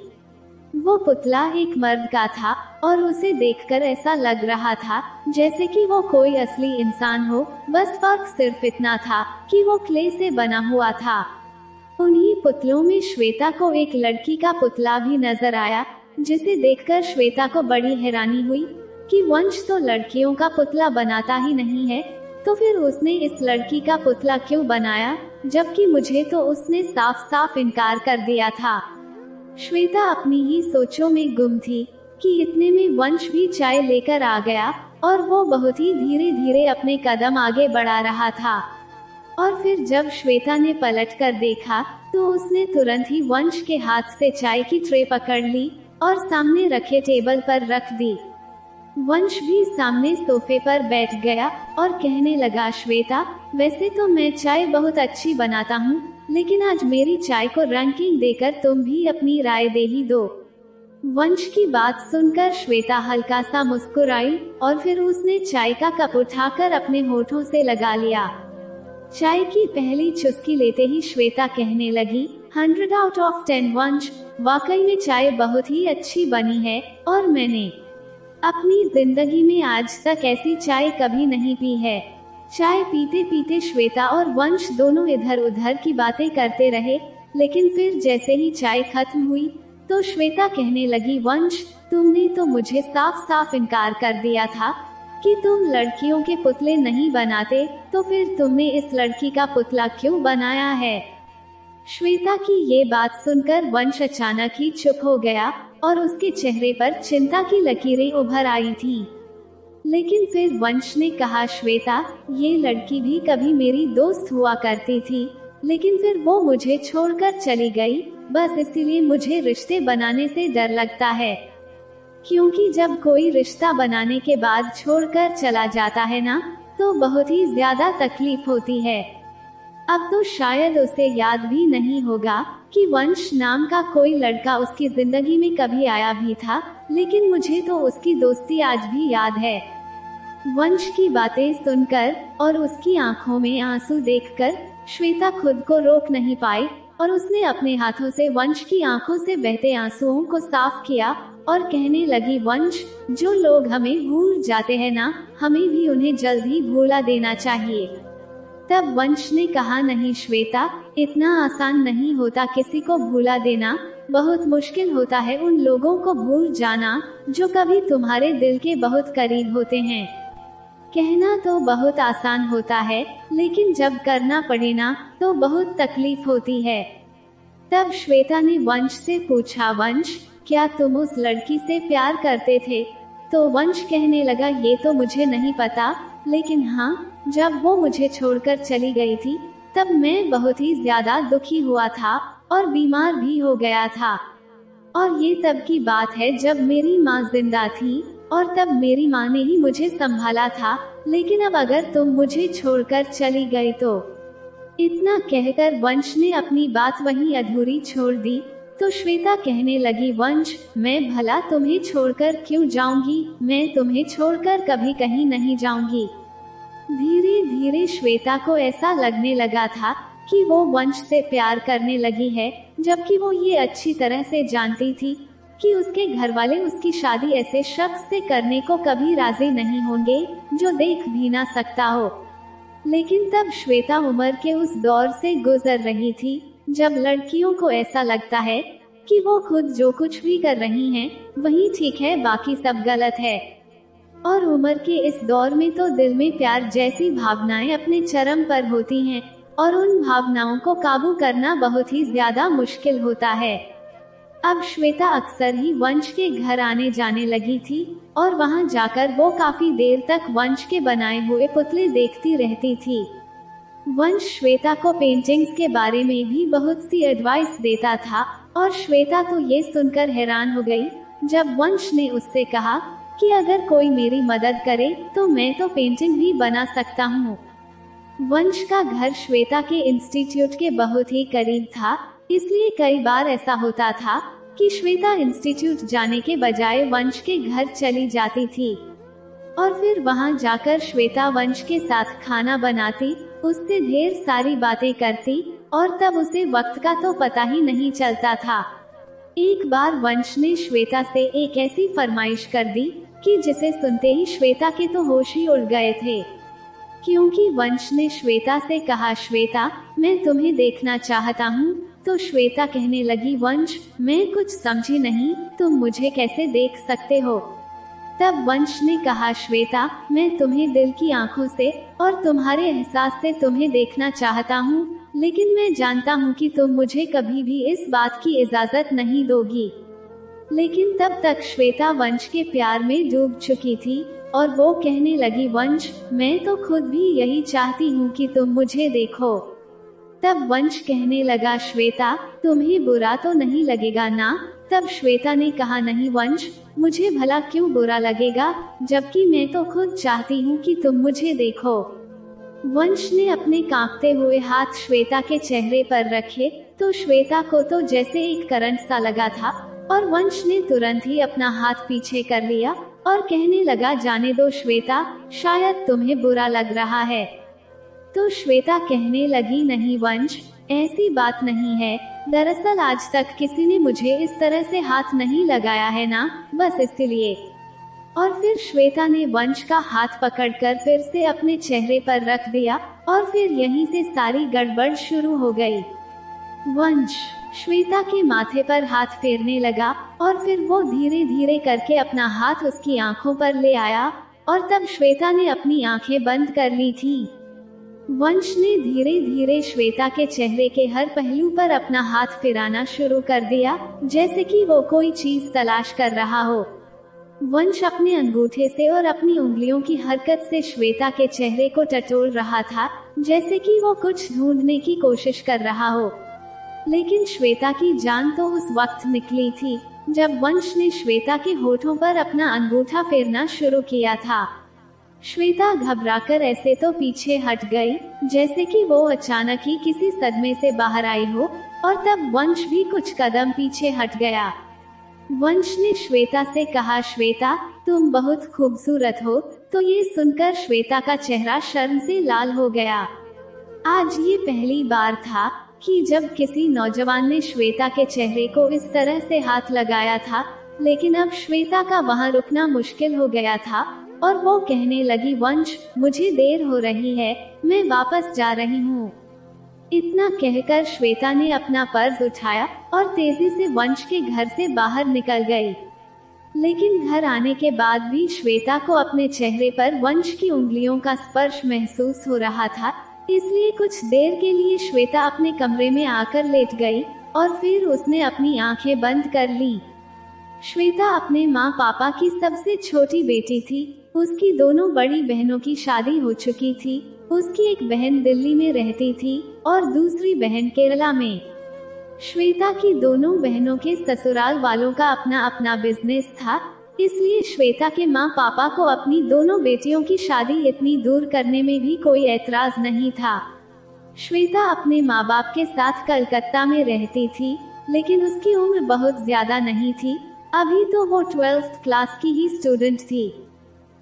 वो पुतला एक मर्द का था और उसे देखकर ऐसा लग रहा था जैसे कि वो कोई असली इंसान हो, बस फर्क सिर्फ इतना था कि वो क्ले से बना हुआ था। उन्हीं पुतलों में श्वेता को एक लड़की का पुतला भी नजर आया, जिसे देखकर श्वेता को बड़ी हैरानी हुई कि वंश तो लड़कियों का पुतला बनाता ही नहीं है, तो फिर उसने इस लड़की का पुतला क्यों बनाया, जबकि मुझे तो उसने साफ साफ इनकार कर दिया था। श्वेता अपनी ही सोचों में गुम थी कि इतने में वंश भी चाय लेकर आ गया और वो बहुत ही धीरे धीरे अपने कदम आगे बढ़ा रहा था। और फिर जब श्वेता ने पलटकर देखा तो उसने तुरंत ही वंश के हाथ से चाय की ट्रे पकड़ ली और सामने रखे टेबल पर रख दी। वंश भी सामने सोफे पर बैठ गया और कहने लगा, श्वेता, वैसे तो मैं चाय बहुत अच्छी बनाता हूँ, लेकिन आज मेरी चाय को रैंकिंग देकर तुम भी अपनी राय दे ही दो। वंश की बात सुनकर श्वेता हल्का सा मुस्कुराई और फिर उसने चाय का कप उठाकर अपने होठों से लगा लिया। चाय की पहली चुस्की लेते ही श्वेता कहने लगी, 100 आउट ऑफ 10 वंश, वाकई में चाय बहुत ही अच्छी बनी है और मैंने अपनी जिंदगी में आज तक ऐसी चाय कभी नहीं पी है। चाय पीते पीते श्वेता और वंश दोनों इधर उधर की बातें करते रहे, लेकिन फिर जैसे ही चाय खत्म हुई तो श्वेता कहने लगी, वंश, तुमने तो मुझे साफ साफ इनकार कर दिया था कि तुम लड़कियों के पुतले नहीं बनाते, तो फिर तुमने इस लड़की का पुतला क्यों बनाया है? श्वेता की ये बात सुनकर वंश अचानक ही चुप हो गया और उसके चेहरे पर चिंता की लकीरें उभर आई थी। लेकिन फिर वंश ने कहा, श्वेता, ये लड़की भी कभी मेरी दोस्त हुआ करती थी, लेकिन फिर वो मुझे छोड़कर चली गई, बस इसीलिए मुझे रिश्ते बनाने से डर लगता है। क्योंकि जब कोई रिश्ता बनाने के बाद छोड़कर चला जाता है ना, तो बहुत ही ज्यादा तकलीफ होती है। अब तो शायद उसे याद भी नहीं होगा कि वंश नाम का कोई लड़का उसकी जिंदगी में कभी आया भी था, लेकिन मुझे तो उसकी दोस्ती आज भी याद है। वंश की बातें सुनकर और उसकी आंखों में आंसू देखकर श्वेता खुद को रोक नहीं पाई और उसने अपने हाथों से वंश की आंखों से बहते आंसुओं को साफ किया और कहने लगी, वंश, जो लोग हमें भूल जाते हैं ना, हमें भी उन्हें जल्द ही भूला देना चाहिए। तब वंश ने कहा, नहीं श्वेता, इतना आसान नहीं होता किसी को भूला देना, बहुत मुश्किल होता है उन लोगों को भूल जाना जो कभी तुम्हारे दिल के बहुत करीब होते हैं। कहना तो बहुत आसान होता है, लेकिन जब करना पड़े ना तो बहुत तकलीफ होती है। तब श्वेता ने वंश से पूछा, वंश, क्या तुम उस लड़की से प्यार करते थे? तो वंश कहने लगा, ये तो मुझे नहीं पता, लेकिन हाँ, जब वो मुझे छोड़कर चली गई थी तब मैं बहुत ही ज्यादा दुखी हुआ था और बीमार भी हो गया था। और ये तब की बात है जब मेरी माँ जिंदा थी और तब मेरी माँ ने ही मुझे संभाला था, लेकिन अब अगर तुम मुझे छोड़कर चली गई तो। इतना कहकर वंश ने अपनी बात वहीं अधूरी छोड़ दी। तो श्वेता कहने लगी, वंश, मैं भला तुम्हें छोड़कर क्यों जाऊंगी, मैं तुम्हें छोड़कर कभी कहीं नहीं जाऊंगी। धीरे धीरे श्वेता को ऐसा लगने लगा था कि वो वंश से प्यार करने लगी है, जबकि वो ये अच्छी तरह से जानती थी कि उसके घर वाले उसकी शादी ऐसे शख्स से करने को कभी राजी नहीं होंगे जो देख भी ना सकता हो। लेकिन तब श्वेता उम्र के उस दौर से गुजर रही थी जब लड़कियों को ऐसा लगता है कि वो खुद जो कुछ भी कर रही हैं, वही ठीक है, बाकी सब गलत है। और उम्र के इस दौर में तो दिल में प्यार जैसी भावनाएं अपने चरम पर होती हैं और उन भावनाओं को काबू करना बहुत ही ज्यादा मुश्किल होता है। अब श्वेता अक्सर ही वंश के घर आने जाने लगी थी और वहां जाकर वो काफी देर तक वंश के बनाए हुए पुतले देखती रहती थी। वंश श्वेता को पेंटिंग्स के बारे में भी बहुत सी एडवाइस देता था और श्वेता तो ये सुनकर हैरान हो गई जब वंश ने उससे कहा कि अगर कोई मेरी मदद करे तो मैं तो पेंटिंग भी बना सकता हूँ। वंश का घर श्वेता के इंस्टीट्यूट के बहुत ही करीब था, इसलिए कई बार ऐसा होता था कि श्वेता इंस्टीट्यूट जाने के बजाय वंश के घर चली जाती थी और फिर वहां जाकर श्वेता वंश के साथ खाना बनाती, उससे ढेर सारी बातें करती और तब उसे वक्त का तो पता ही नहीं चलता था। एक बार वंश ने श्वेता से एक ऐसी फरमाइश कर दी कि जिसे सुनते ही श्वेता के तो होश ही उड़ गए थे, क्योंकि वंश ने श्वेता से कहा, श्वेता, मैं तुम्हें देखना चाहता हूँ। तो श्वेता कहने लगी, वंश, मैं कुछ समझी नहीं, तुम मुझे कैसे देख सकते हो? तब वंश ने कहा, श्वेता, मैं तुम्हें दिल की आंखों से और तुम्हारे एहसास से तुम्हें देखना चाहता हूँ, लेकिन मैं जानता हूँ कि तुम मुझे कभी भी इस बात की इजाजत नहीं दोगी। लेकिन तब तक श्वेता वंश के प्यार में डूब चुकी थी और वो कहने लगी, वंश, मैं तो खुद भी यही चाहती हूँ कि तुम मुझे देखो। तब वंश कहने लगा, श्वेता, तुम्हें बुरा तो नहीं लगेगा ना? तब श्वेता ने कहा, नहीं वंश, मुझे भला क्यों बुरा लगेगा, जबकि मैं तो खुद चाहती हूँ कि तुम मुझे देखो। वंश ने अपने कांपते हुए हाथ श्वेता के चेहरे पर रखे तो श्वेता को तो जैसे एक करंट सा लगा था, और वंश ने तुरंत ही अपना हाथ पीछे कर लिया और कहने लगा, जाने दो श्वेता, शायद तुम्हें बुरा लग रहा है। तो श्वेता कहने लगी, नहीं वंश, ऐसी बात नहीं है, दरअसल आज तक किसी ने मुझे इस तरह से हाथ नहीं लगाया है ना, बस इसलिए। और फिर श्वेता ने वंश का हाथ पकड़कर फिर से अपने चेहरे पर रख दिया और फिर यहीं से सारी गड़बड़ शुरू हो गई। वंश श्वेता के माथे पर हाथ फेरने लगा और फिर वो धीरे धीरे करके अपना हाथ उसकी आंखों पर ले आया और तब श्वेता ने अपनी आंखें बंद कर ली थी। वंश ने धीरे धीरे श्वेता के चेहरे के हर पहलू पर अपना हाथ फिराना शुरू कर दिया, जैसे कि वो कोई चीज तलाश कर रहा हो। वंश अपने अंगूठे से और अपनी उंगलियों की हरकत से श्वेता के चेहरे को टटोल रहा था, जैसे कि वो कुछ ढूंढने की कोशिश कर रहा हो। लेकिन श्वेता की जान तो उस वक्त निकली थी जब वंश ने श्वेता के होठों पर अपना अंगूठा फेरना शुरू किया था। श्वेता घबराकर ऐसे तो पीछे हट गई, जैसे कि वो अचानक ही किसी सदमे से बाहर आई हो, और तब वंश भी कुछ कदम पीछे हट गया। वंश ने श्वेता से कहा, श्वेता, तुम बहुत खूबसूरत हो। तो ये सुनकर श्वेता का चेहरा शर्म से लाल हो गया। आज ये पहली बार था कि जब किसी नौजवान ने श्वेता के चेहरे को इस तरह से हाथ लगाया था, लेकिन अब श्वेता का वहां रुकना मुश्किल हो गया था और वो कहने लगी, वंश, मुझे देर हो रही है, मैं वापस जा रही हूँ। इतना कहकर श्वेता ने अपना पर्स उठाया और तेजी से वंश के घर से बाहर निकल गई। लेकिन घर आने के बाद भी श्वेता को अपने चेहरे पर वंश की उंगलियों का स्पर्श महसूस हो रहा था, इसलिए कुछ देर के लिए श्वेता अपने कमरे में आकर लेट गई और फिर उसने अपनी आंखें बंद कर ली। श्वेता अपने माँ पापा की सबसे छोटी बेटी थी। उसकी दोनों बड़ी बहनों की शादी हो चुकी थी। उसकी एक बहन दिल्ली में रहती थी और दूसरी बहन केरला में। श्वेता की दोनों बहनों के ससुराल वालों का अपना अपना बिजनेस था, इसलिए श्वेता के माँ पापा को अपनी दोनों बेटियों की शादी इतनी दूर करने में भी कोई ऐतराज नहीं था। श्वेता अपने माँ बाप के साथ कलकत्ता में रहती थी, लेकिन उसकी उम्र बहुत ज्यादा नहीं थी, अभी तो वो 12th क्लास की ही स्टूडेंट थी।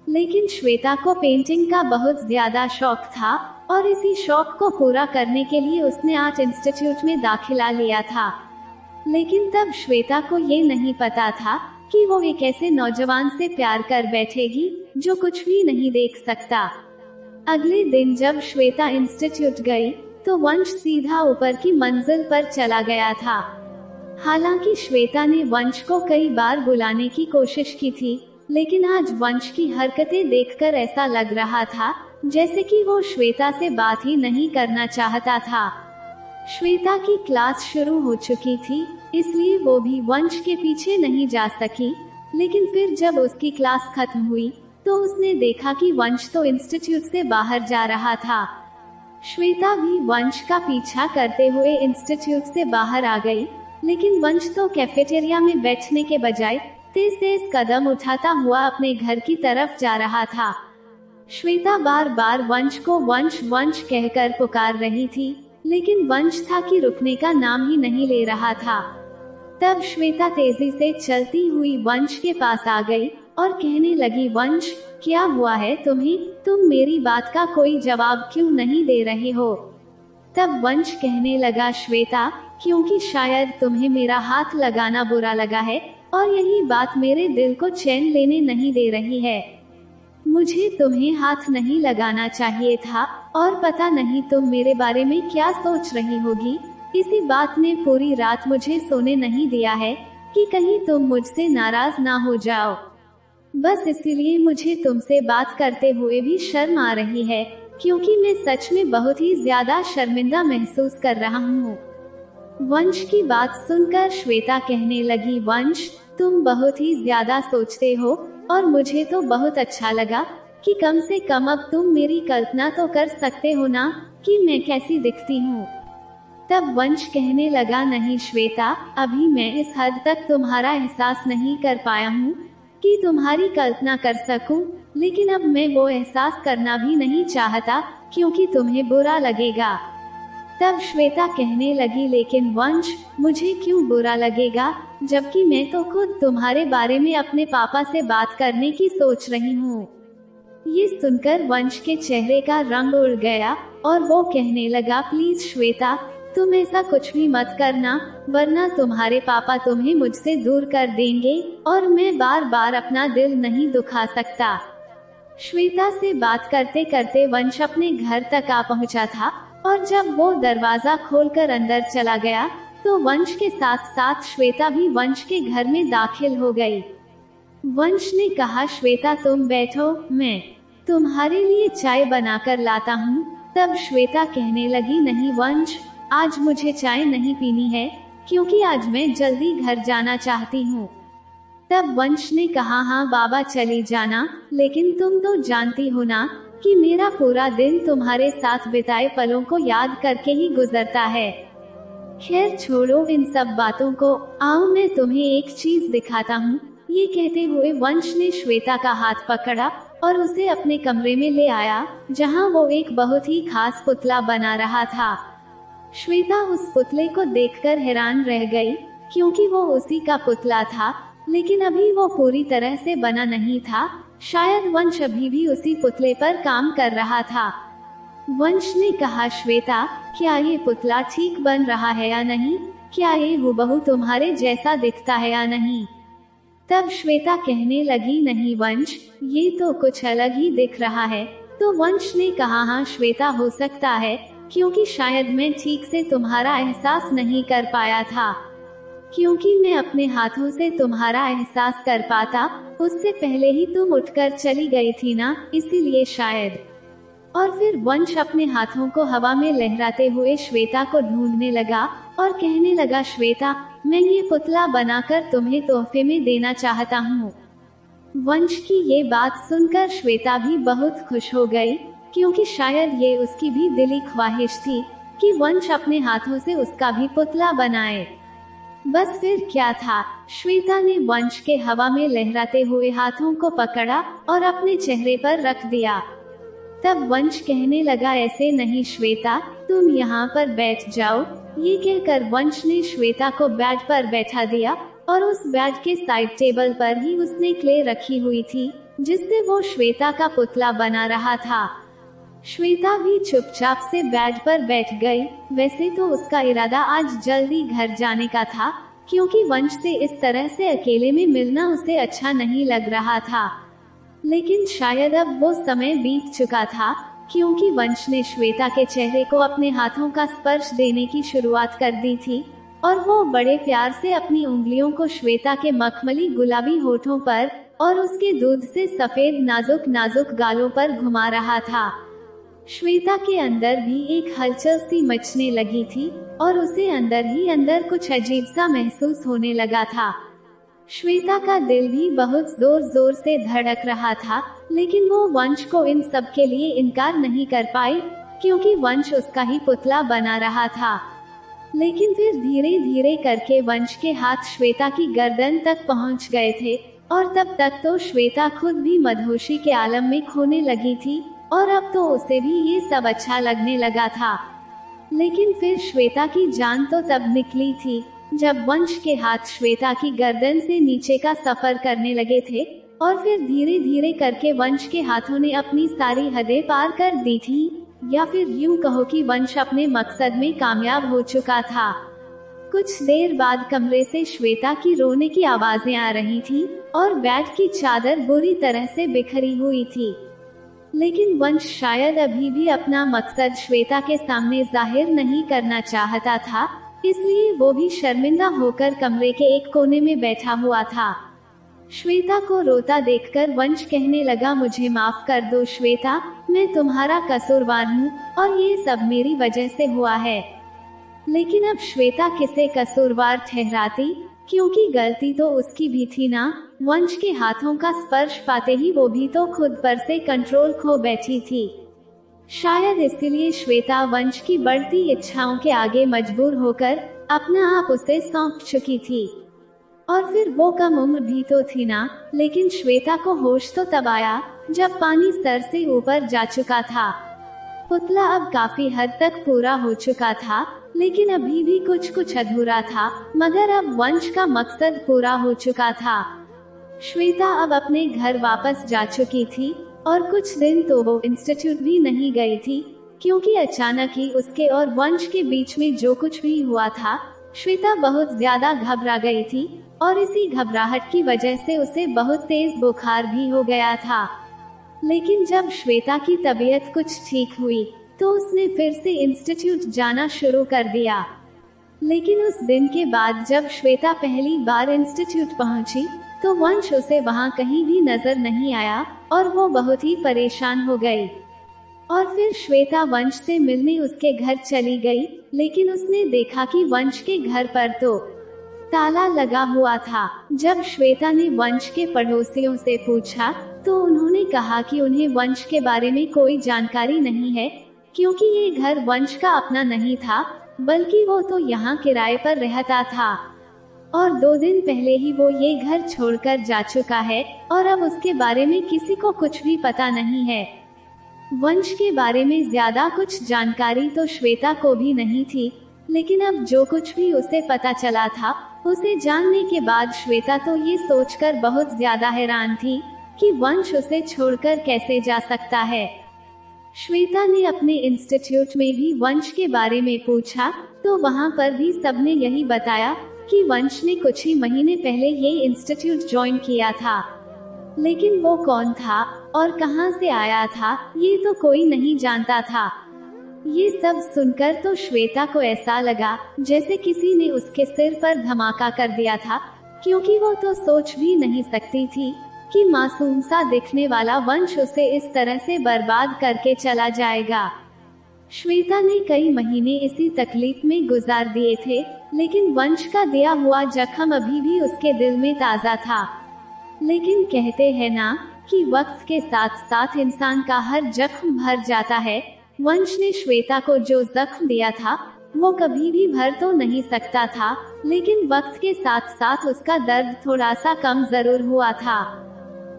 लेकिन श्वेता को पेंटिंग का बहुत ज्यादा शौक था और इसी शौक को पूरा करने के लिए उसने आर्ट इंस्टीट्यूट में दाखिला लिया था। लेकिन तब श्वेता को ये नहीं पता था कि वो एक ऐसे नौजवान से प्यार कर बैठेगी जो कुछ भी नहीं देख सकता। अगले दिन जब श्वेता इंस्टीट्यूट गई तो वंश सीधा ऊपर की मंजिल पर चला गया था। हालांकि श्वेता ने वंश को कई बार बुलाने की कोशिश की थी, लेकिन आज वंश की हरकतें देखकर ऐसा लग रहा था जैसे कि वो श्वेता से बात ही नहीं करना चाहता था। श्वेता की क्लास शुरू हो चुकी थी, इसलिए वो भी वंश के पीछे नहीं जा सकी। लेकिन फिर जब उसकी क्लास खत्म हुई तो उसने देखा कि वंश तो इंस्टीट्यूट से बाहर जा रहा था। श्वेता भी वंश का पीछा करते हुए इंस्टीट्यूट से बाहर आ गई, लेकिन वंश तो कैफेटेरिया में बैठने के बजाय तेज तेज कदम उठाता हुआ अपने घर की तरफ जा रहा था। श्वेता बार बार वंश को वंश वंश कहकर पुकार रही थी, लेकिन वंश था कि रुकने का नाम ही नहीं ले रहा था। तब श्वेता तेजी से चलती हुई वंश के पास आ गई और कहने लगी, वंश, क्या हुआ है तुम्हें? तुम मेरी बात का कोई जवाब क्यों नहीं दे रहे हो? तब वंश कहने लगा, श्वेता, क्योंकि शायद तुम्हें मेरा हाथ लगाना बुरा लगा है और यही बात मेरे दिल को चैन लेने नहीं दे रही है। मुझे तुम्हें हाथ नहीं लगाना चाहिए था और पता नहीं तुम मेरे बारे में क्या सोच रही होगी। इसी बात ने पूरी रात मुझे सोने नहीं दिया है कि कहीं तुम मुझसे नाराज ना हो जाओ। बस इसीलिए मुझे तुमसे बात करते हुए भी शर्म आ रही है, क्योंकि मैं सच में बहुत ही ज्यादा शर्मिंदा महसूस कर रहा हूँ। वंश की बात सुनकर श्वेता कहने लगी, वंश, तुम बहुत ही ज्यादा सोचते हो, और मुझे तो बहुत अच्छा लगा कि कम से कम अब तुम मेरी कल्पना तो कर सकते हो ना कि मैं कैसी दिखती हूँ। तब वंश कहने लगा, नहीं श्वेता, अभी मैं इस हद तक तुम्हारा एहसास नहीं कर पाया हूँ कि तुम्हारी कल्पना कर सकूं, लेकिन अब मैं वो एहसास करना भी नहीं चाहता क्योंकि तुम्हें बुरा लगेगा। तब श्वेता कहने लगी, लेकिन वंश, मुझे क्यों बुरा लगेगा, जबकि मैं तो खुद तुम्हारे बारे में अपने पापा से बात करने की सोच रही हूँ। ये सुनकर वंश के चेहरे का रंग उड़ गया और वो कहने लगा, प्लीज श्वेता, तुम ऐसा कुछ भी मत करना, वरना तुम्हारे पापा तुम्हें मुझसे दूर कर देंगे और मैं बार बार अपना दिल नहीं दुखा सकता। श्वेता से बात करते करते वंश अपने घर तक आ पहुंचा था और जब वो दरवाजा खोलकर अंदर चला गया तो वंश के साथ साथ श्वेता भी वंश के घर में दाखिल हो गई। वंश ने कहा, श्वेता तुम बैठो, मैं तुम्हारे लिए चाय बनाकर लाता हूँ। तब श्वेता कहने लगी, नहीं वंश, आज मुझे चाय नहीं पीनी है क्योंकि आज मैं जल्दी घर जाना चाहती हूँ। तब वंश ने कहा, हाँ बाबा चली जाना, लेकिन तुम तो जानती हो ना कि मेरा पूरा दिन तुम्हारे साथ बिताए पलों को याद करके ही गुजरता है। खैर छोड़ो इन सब बातों को, आओ मैं तुम्हें एक चीज दिखाता हूँ। ये कहते हुए वंश ने श्वेता का हाथ पकड़ा और उसे अपने कमरे में ले आया जहाँ वो एक बहुत ही खास पुतला बना रहा था। श्वेता उस पुतले को देखकर हैरान रह गई क्योंकि वो उसी का पुतला था, लेकिन अभी वो पूरी तरह से बना नहीं था। शायद वंश अभी भी उसी पुतले पर काम कर रहा था। वंश ने कहा, श्वेता, क्या ये पुतला ठीक बन रहा है या नहीं? क्या ये हूबहू तुम्हारे जैसा दिखता है या नहीं? तब श्वेता कहने लगी, नहीं वंश, ये तो कुछ अलग ही दिख रहा है। तो वंश ने कहा, हाँ श्वेता, हो सकता है क्योंकि शायद मैं ठीक से तुम्हारा एहसास नहीं कर पाया था, क्योंकि मैं अपने हाथों से तुम्हारा एहसास कर पाता उससे पहले ही तुम उठकर चली गई थी ना, इसीलिए शायद। और फिर वंश अपने हाथों को हवा में लहराते हुए श्वेता को ढूंढने लगा और कहने लगा, श्वेता, मैं ये पुतला बनाकर तुम्हें तोहफे में देना चाहता हूँ। वंश की ये बात सुनकर श्वेता भी बहुत खुश हो गई क्योंकि शायद ये उसकी भी दिली ख्वाहिश थी कि वंश अपने हाथों से उसका भी पुतला बनाए। बस फिर क्या था, श्वेता ने वंश के हवा में लहराते हुए हाथों को पकड़ा और अपने चेहरे पर रख दिया। तब वंश कहने लगा, ऐसे नहीं श्वेता, तुम यहाँ पर बैठ जाओ। ये कहकर वंश ने श्वेता को बेड पर बैठा दिया और उस बेड के साइड टेबल पर ही उसने क्ले रखी हुई थी जिससे वो श्वेता का पुतला बना रहा था। श्वेता भी चुपचाप से बेड पर बैठ गई। वैसे तो उसका इरादा आज जल्दी घर जाने का था क्योंकि वंश से इस तरह से अकेले में मिलना उसे अच्छा नहीं लग रहा था, लेकिन शायद अब वो समय बीत चुका था क्योंकि वंश ने श्वेता के चेहरे को अपने हाथों का स्पर्श देने की शुरुआत कर दी थी और वो बड़े प्यार से अपनी उंगलियों को श्वेता के मखमली गुलाबी होठों पर और उसके दूध से सफेद नाजुक नाजुक गालों पर घुमा रहा था। श्वेता के अंदर भी एक हलचल सी मचने लगी थी और उसे अंदर ही अंदर कुछ अजीब सा महसूस होने लगा था। श्वेता का दिल भी बहुत जोर जोर से धड़क रहा था, लेकिन वो वंश को इन सब के लिए इनकार नहीं कर पाई क्योंकि वंश उसका ही पुतला बना रहा था। लेकिन फिर धीरे धीरे करके वंश के हाथ श्वेता की गर्दन तक पहुंच गए थे और तब तक तो श्वेता खुद भी मदहोशी के आलम में खोने लगी थी और अब तो उसे भी ये सब अच्छा लगने लगा था। लेकिन फिर श्वेता की जान तो तब निकली थी जब वंश के हाथ श्वेता की गर्दन से नीचे का सफर करने लगे थे और फिर धीरे धीरे करके वंश के हाथों ने अपनी सारी हदें पार कर दी थी, या फिर यूं कहो कि वंश अपने मकसद में कामयाब हो चुका था। कुछ देर बाद कमरे से श्वेता की रोने की आवाजें आ रही थी और बेड की चादर बुरी तरह से बिखरी हुई थी, लेकिन वंश शायद अभी भी अपना मकसद श्वेता के सामने जाहिर नहीं करना चाहता था, इसलिए वो भी शर्मिंदा होकर कमरे के एक कोने में बैठा हुआ था। श्वेता को रोता देखकर वंश कहने लगा, मुझे माफ कर दो श्वेता, मैं तुम्हारा कसूरवार हूँ और ये सब मेरी वजह से हुआ है। लेकिन अब श्वेता किसे कसूरवार ठहराती? क्योंकि गलती तो उसकी भी थी ना। वंश के हाथों का स्पर्श पाते ही वो भी तो खुद पर से कंट्रोल खो बैठी थी। शायद इसीलिए श्वेता वंश की बढ़ती इच्छाओं के आगे मजबूर होकर अपना आप उसे सौंप चुकी थी। और फिर वो कम उम्र भी तो थी ना। लेकिन श्वेता को होश तो तब आया जब पानी सर से ऊपर जा चुका था। पुतला अब काफी हद तक पूरा हो चुका था, लेकिन अभी भी कुछ कुछ अधूरा था। मगर अब वंश का मकसद पूरा हो चुका था। श्वेता अब अपने घर वापस जा चुकी थी और कुछ दिन तो वो इंस्टीट्यूट भी नहीं गई थी, क्योंकि अचानक ही उसके और वंश के बीच में जो कुछ भी हुआ था, श्वेता बहुत ज्यादा घबरा गई थी और इसी घबराहट की वजह से उसे बहुत तेज बुखार भी हो गया था। लेकिन जब श्वेता की तबीयत कुछ ठीक हुई तो उसने फिर से इंस्टीट्यूट जाना शुरू कर दिया। लेकिन उस दिन के बाद जब श्वेता पहली बार इंस्टीट्यूट पहुंची तो वंश उसे वहां कहीं भी नजर नहीं आया और वो बहुत ही परेशान हो गई। और फिर श्वेता वंश से मिलने उसके घर चली गई, लेकिन उसने देखा कि वंश के घर पर तो ताला लगा हुआ था। जब श्वेता ने वंश के पड़ोसियों से पूछा तो उन्होंने कहा कि उन्हें वंश के बारे में कोई जानकारी नहीं है, क्योंकि ये घर वंश का अपना नहीं था, बल्कि वो तो यहाँ किराए पर रहता था और 2 दिन पहले ही वो ये घर छोड़कर जा चुका है और अब उसके बारे में किसी को कुछ भी पता नहीं है। वंश के बारे में ज्यादा कुछ जानकारी तो श्वेता को भी नहीं थी, लेकिन अब जो कुछ भी उसे पता चला था, उसे जानने के बाद श्वेता तो ये सोचकर बहुत ज्यादा हैरान थी कि वंश उसे छोड़कर कैसे जा सकता है। श्वेता ने अपने इंस्टीट्यूट में भी वंश के बारे में पूछा तो वहाँ पर भी सबने यही बताया कि वंश ने कुछ ही महीने पहले ये इंस्टीट्यूट ज्वाइन किया था। लेकिन वो कौन था और कहां से आया था, ये तो कोई नहीं जानता था। ये सब सुनकर तो श्वेता को ऐसा लगा जैसे किसी ने उसके सिर पर धमाका कर दिया था, क्योंकि वो तो सोच भी नहीं सकती थी कि मासूम सा दिखने वाला वंश उसे इस तरह से बर्बाद करके चला जाएगा। श्वेता ने कई महीने इसी तकलीफ में गुजार दिए थे, लेकिन वंश का दिया हुआ जख्म अभी भी उसके दिल में ताज़ा था। लेकिन कहते हैं ना कि वक्त के साथ साथ इंसान का हर जख्म भर जाता है। वंश ने श्वेता को जो जख्म दिया था वो कभी भी भर तो नहीं सकता था, लेकिन वक्त के साथ साथ उसका दर्द थोड़ा सा कम जरूर हुआ था।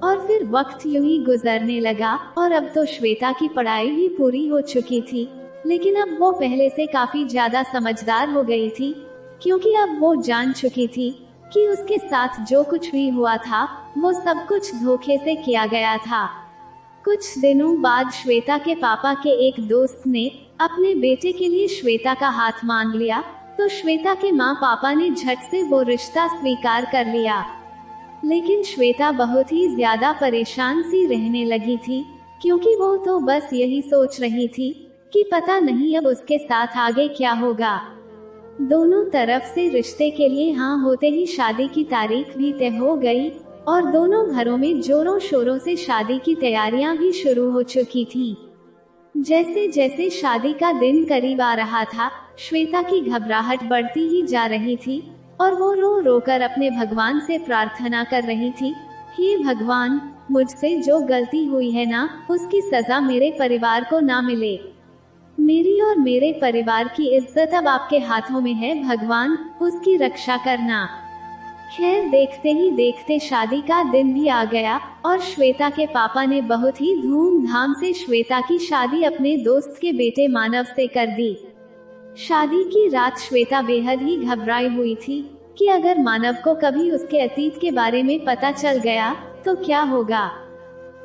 और फिर वक्त यूं ही गुजरने लगा और अब तो श्वेता की पढ़ाई भी पूरी हो चुकी थी, लेकिन अब वो पहले से काफी ज्यादा समझदार हो गई थी, क्योंकि अब वो जान चुकी थी कि उसके साथ जो कुछ भी हुआ था वो सब कुछ धोखे से किया गया था। कुछ दिनों बाद श्वेता के पापा के एक दोस्त ने अपने बेटे के लिए श्वेता का हाथ मांग लिया, तो श्वेता के माँ पापा ने झट से वो रिश्ता स्वीकार कर लिया। लेकिन श्वेता बहुत ही ज्यादा परेशान सी रहने लगी थी, क्योंकि वो तो बस यही सोच रही थी कि पता नहीं अब उसके साथ आगे क्या होगा। दोनों तरफ से रिश्ते के लिए हाँ होते ही शादी की तारीख भी तय हो गई और दोनों घरों में जोरों शोरों से शादी की तैयारियां भी शुरू हो चुकी थी। जैसे जैसे शादी का दिन करीब आ रहा था, श्वेता की घबराहट बढ़ती ही जा रही थी और वो रो रो कर अपने भगवान से प्रार्थना कर रही थी, हे भगवान, मुझसे जो गलती हुई है ना, उसकी सजा मेरे परिवार को ना मिले। मेरी और मेरे परिवार की इज्जत अब आपके हाथों में है भगवान, उसकी रक्षा करना। खैर देखते ही देखते शादी का दिन भी आ गया और श्वेता के पापा ने बहुत ही धूमधाम से श्वेता की शादी अपने दोस्त के बेटे मानव से कर दी। शादी की रात श्वेता बेहद ही घबराई हुई थी कि अगर मानव को कभी उसके अतीत के बारे में पता चल गया तो क्या होगा।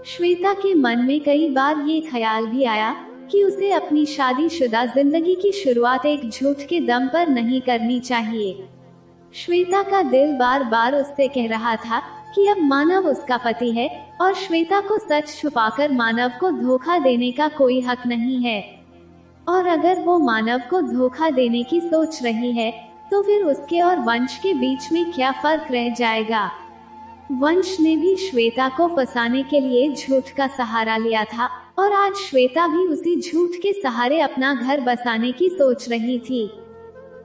श्वेता के मन में कई बार ये ख्याल भी आया कि उसे अपनी शादीशुदा जिंदगी की शुरुआत एक झूठ के दम पर नहीं करनी चाहिए। श्वेता का दिल बार बार उससे कह रहा था कि अब मानव उसका पति है और श्वेता को सच छुपाकर मानव को धोखा देने का कोई हक नहीं है। और अगर वो मानव को धोखा देने की सोच रही है तो फिर उसके और वंश के बीच में क्या फर्क रह जाएगा। वंश ने भी श्वेता को फंसाने के लिए झूठ का सहारा लिया था और आज श्वेता भी उसी झूठ के सहारे अपना घर बसाने की सोच रही थी।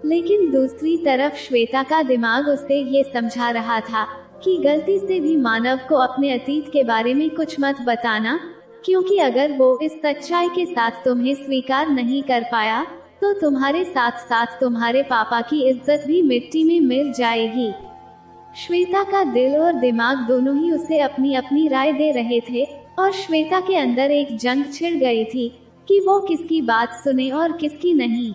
लेकिन दूसरी तरफ श्वेता का दिमाग उसे ये समझा रहा था कि गलती से भी मानव को अपने अतीत के बारे में कुछ मत बताना, क्योंकि अगर वो इस सच्चाई के साथ तुम्हें स्वीकार नहीं कर पाया तो तुम्हारे साथ साथ तुम्हारे पापा की इज्जत भी मिट्टी में मिल जाएगी। श्वेता का दिल और दिमाग दोनों ही उसे अपनी अपनी राय दे रहे थे और श्वेता के अंदर एक जंग छिड़ गई थी कि वो किसकी बात सुने और किसकी नहीं।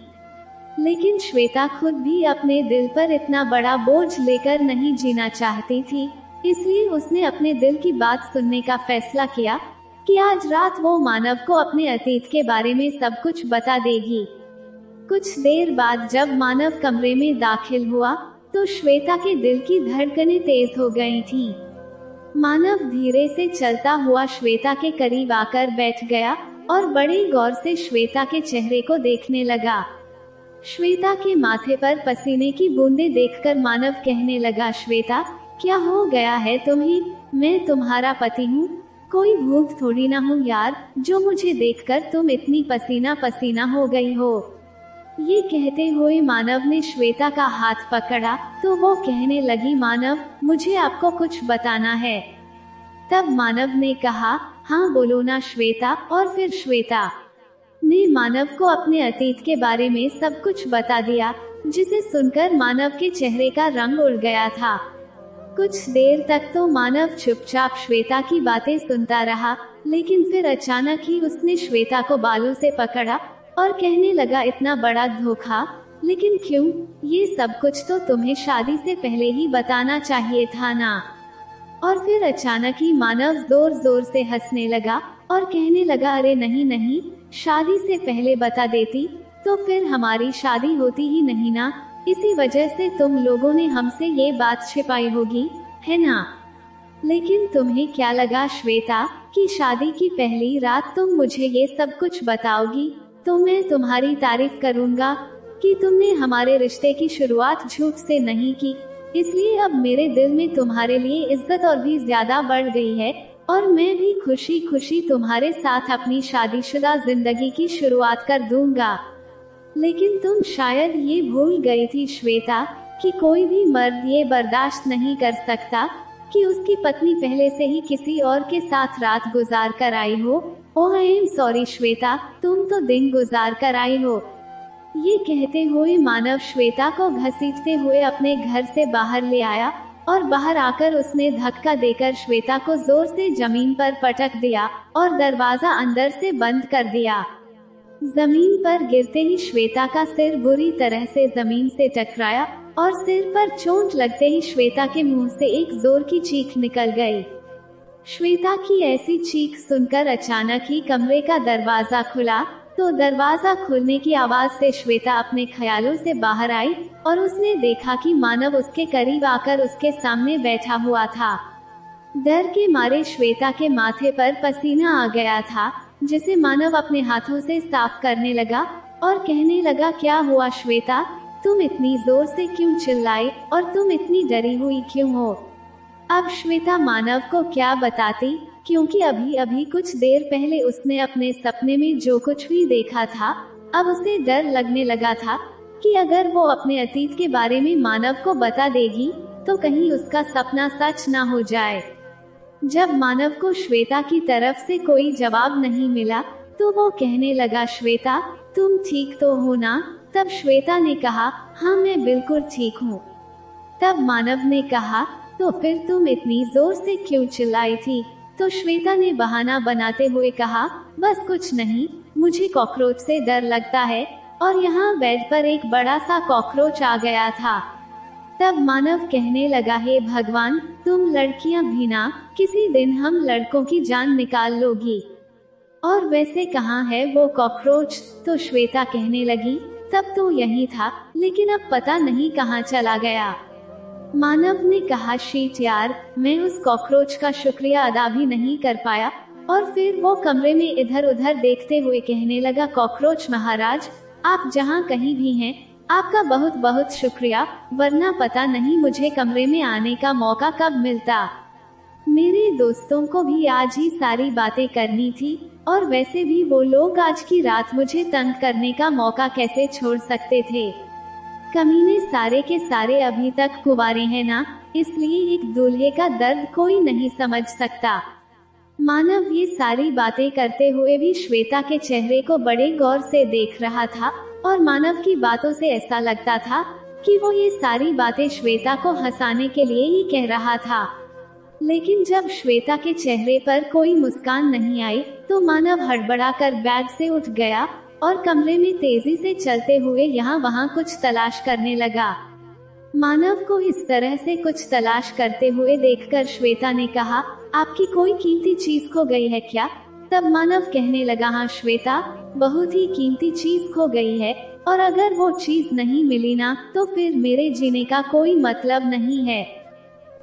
लेकिन श्वेता खुद भी अपने दिल पर इतना बड़ा बोझ लेकर नहीं जीना चाहती थी, इसलिए उसने अपने दिल की बात सुनने का फैसला किया कि आज रात वो मानव को अपने अतीत के बारे में सब कुछ बता देगी। कुछ देर बाद जब मानव कमरे में दाखिल हुआ तो श्वेता के दिल की धड़कनें तेज हो गई थीं। मानव धीरे से चलता हुआ श्वेता के करीब आकर बैठ गया और बड़े गौर से श्वेता के चेहरे को देखने लगा। श्वेता के माथे पर पसीने की बूंदें देखकर मानव कहने लगा, श्वेता क्या हो गया है तुम्हें? मैं तुम्हारा पति हूँ, कोई भूत थोड़ी ना हूँ यार, जो मुझे देखकर तुम इतनी पसीना पसीना हो गई हो। ये कहते हुए मानव ने श्वेता का हाथ पकड़ा तो वो कहने लगी, मानव मुझे आपको कुछ बताना है। तब मानव ने कहा, हाँ बोलो ना श्वेता। और फिर श्वेता ने मानव को अपने अतीत के बारे में सब कुछ बता दिया, जिसे सुनकर मानव के चेहरे का रंग उड़ गया था। कुछ देर तक तो मानव चुपचाप श्वेता की बातें सुनता रहा, लेकिन फिर अचानक ही उसने श्वेता को बालों से पकड़ा और कहने लगा, इतना बड़ा धोखा, लेकिन क्यों? ये सब कुछ तो तुम्हें शादी से पहले ही बताना चाहिए था ना। और फिर अचानक ही मानव जोर जोर से हंसने लगा और कहने लगा, अरे नहीं नहीं, शादी से पहले बता देती तो फिर हमारी शादी होती ही नहीं ना, इसी वजह से तुम लोगों ने हमसे ये बात छिपाई होगी, है ना? लेकिन तुम्हें क्या लगा श्वेता कि शादी की पहली रात तुम मुझे ये सब कुछ बताओगी तो मैं तुम्हारी तारीफ करूंगा कि तुमने हमारे रिश्ते की शुरुआत झूठ से नहीं की, इसलिए अब मेरे दिल में तुम्हारे लिए इज्जत और भी ज्यादा बढ़ गई है और मैं भी खुशी खुशी तुम्हारे साथ अपनी शादीशुदा जिंदगी की शुरुआत कर दूंगा। लेकिन तुम शायद ये भूल गई थी श्वेता कि कोई भी मर्द ये बर्दाश्त नहीं कर सकता कि उसकी पत्नी पहले से ही किसी और के साथ रात गुजार कर आई हो। ओह आई एम सॉरी श्वेता, तुम तो दिन गुजार कर आई हो। ये कहते हुए मानव श्वेता को घसीटते हुए अपने घर से बाहर ले आया और बाहर आकर उसने धक्का देकर श्वेता को जोर से जमीन पर पटक दिया और दरवाजा अंदर से बंद कर दिया। जमीन पर गिरते ही श्वेता का सिर बुरी तरह से जमीन से टकराया और सिर पर चोट लगते ही श्वेता के मुंह से एक जोर की चीख निकल गई। श्वेता की ऐसी चीख सुनकर अचानक ही कमरे का दरवाजा खुला तो दरवाजा खुलने की आवाज से श्वेता अपने ख्यालों से बाहर आई और उसने देखा कि मानव उसके करीब आकर उसके सामने बैठा हुआ था। डर के मारे श्वेता के माथे पर पसीना आ गया था, जिसे मानव अपने हाथों से साफ करने लगा और कहने लगा, क्या हुआ श्वेता, तुम इतनी जोर से क्यों चिल्लाई और तुम इतनी डरी हुई क्यों हो? अब श्वेता मानव को क्या बताती, क्योंकि अभी अभी कुछ देर पहले उसने अपने सपने में जो कुछ भी देखा था, अब उसे डर लगने लगा था कि अगर वो अपने अतीत के बारे में मानव को बता देगी तो कहीं उसका सपना सच ना हो जाए। जब मानव को श्वेता की तरफ से कोई जवाब नहीं मिला तो वो कहने लगा, श्वेता तुम ठीक तो हो ना? तब श्वेता ने कहा, हाँ मैं बिल्कुल ठीक हूँ। तब मानव ने कहा, तो फिर तुम इतनी जोर से क्यों चिल्लाई थी? तो श्वेता ने बहाना बनाते हुए कहा, बस कुछ नहीं, मुझे कॉकरोच से डर लगता है और यहाँ बेड पर एक बड़ा सा कॉकरोच आ गया था। तब मानव कहने लगा, हे भगवान, तुम लड़कियां भी ना, किसी दिन हम लड़कों की जान निकाल लोगी। और वैसे कहाँ है वो कॉकरोच? तो श्वेता कहने लगी, तब तो यही था, लेकिन अब पता नहीं कहाँ चला गया। मानव ने कहा, शीट यार, मैं उस कॉकरोच का शुक्रिया अदा भी नहीं कर पाया। और फिर वो कमरे में इधर उधर देखते हुए कहने लगा, कॉकरोच महाराज, आप जहाँ कहीं भी हैं, आपका बहुत बहुत शुक्रिया, वरना पता नहीं मुझे कमरे में आने का मौका कब मिलता। मेरे दोस्तों को भी आज ही सारी बातें करनी थी, और वैसे भी वो लोग आज की रात मुझे तंग करने का मौका कैसे छोड़ सकते थे। कमीने सारे के सारे अभी तक कुंवारे हैं ना, इसलिए एक दूल्हे का दर्द कोई नहीं समझ सकता। मानव ये सारी बातें करते हुए भी श्वेता के चेहरे को बड़े गौर से देख रहा था और मानव की बातों से ऐसा लगता था कि वो ये सारी बातें श्वेता को हंसाने के लिए ही कह रहा था। लेकिन जब श्वेता के चेहरे पर कोई मुस्कान नहीं आई तो मानव हड़बड़ाकर बेड से उठ गया और कमरे में तेजी से चलते हुए यहाँ वहाँ कुछ तलाश करने लगा। मानव को इस तरह से कुछ तलाश करते हुए देखकर श्वेता ने कहा, आपकी कोई कीमती चीज खो गई है क्या? तब मानव कहने लगा, हाँ श्वेता, बहुत ही कीमती चीज खो गई है और अगर वो चीज नहीं मिली ना तो फिर मेरे जीने का कोई मतलब नहीं है।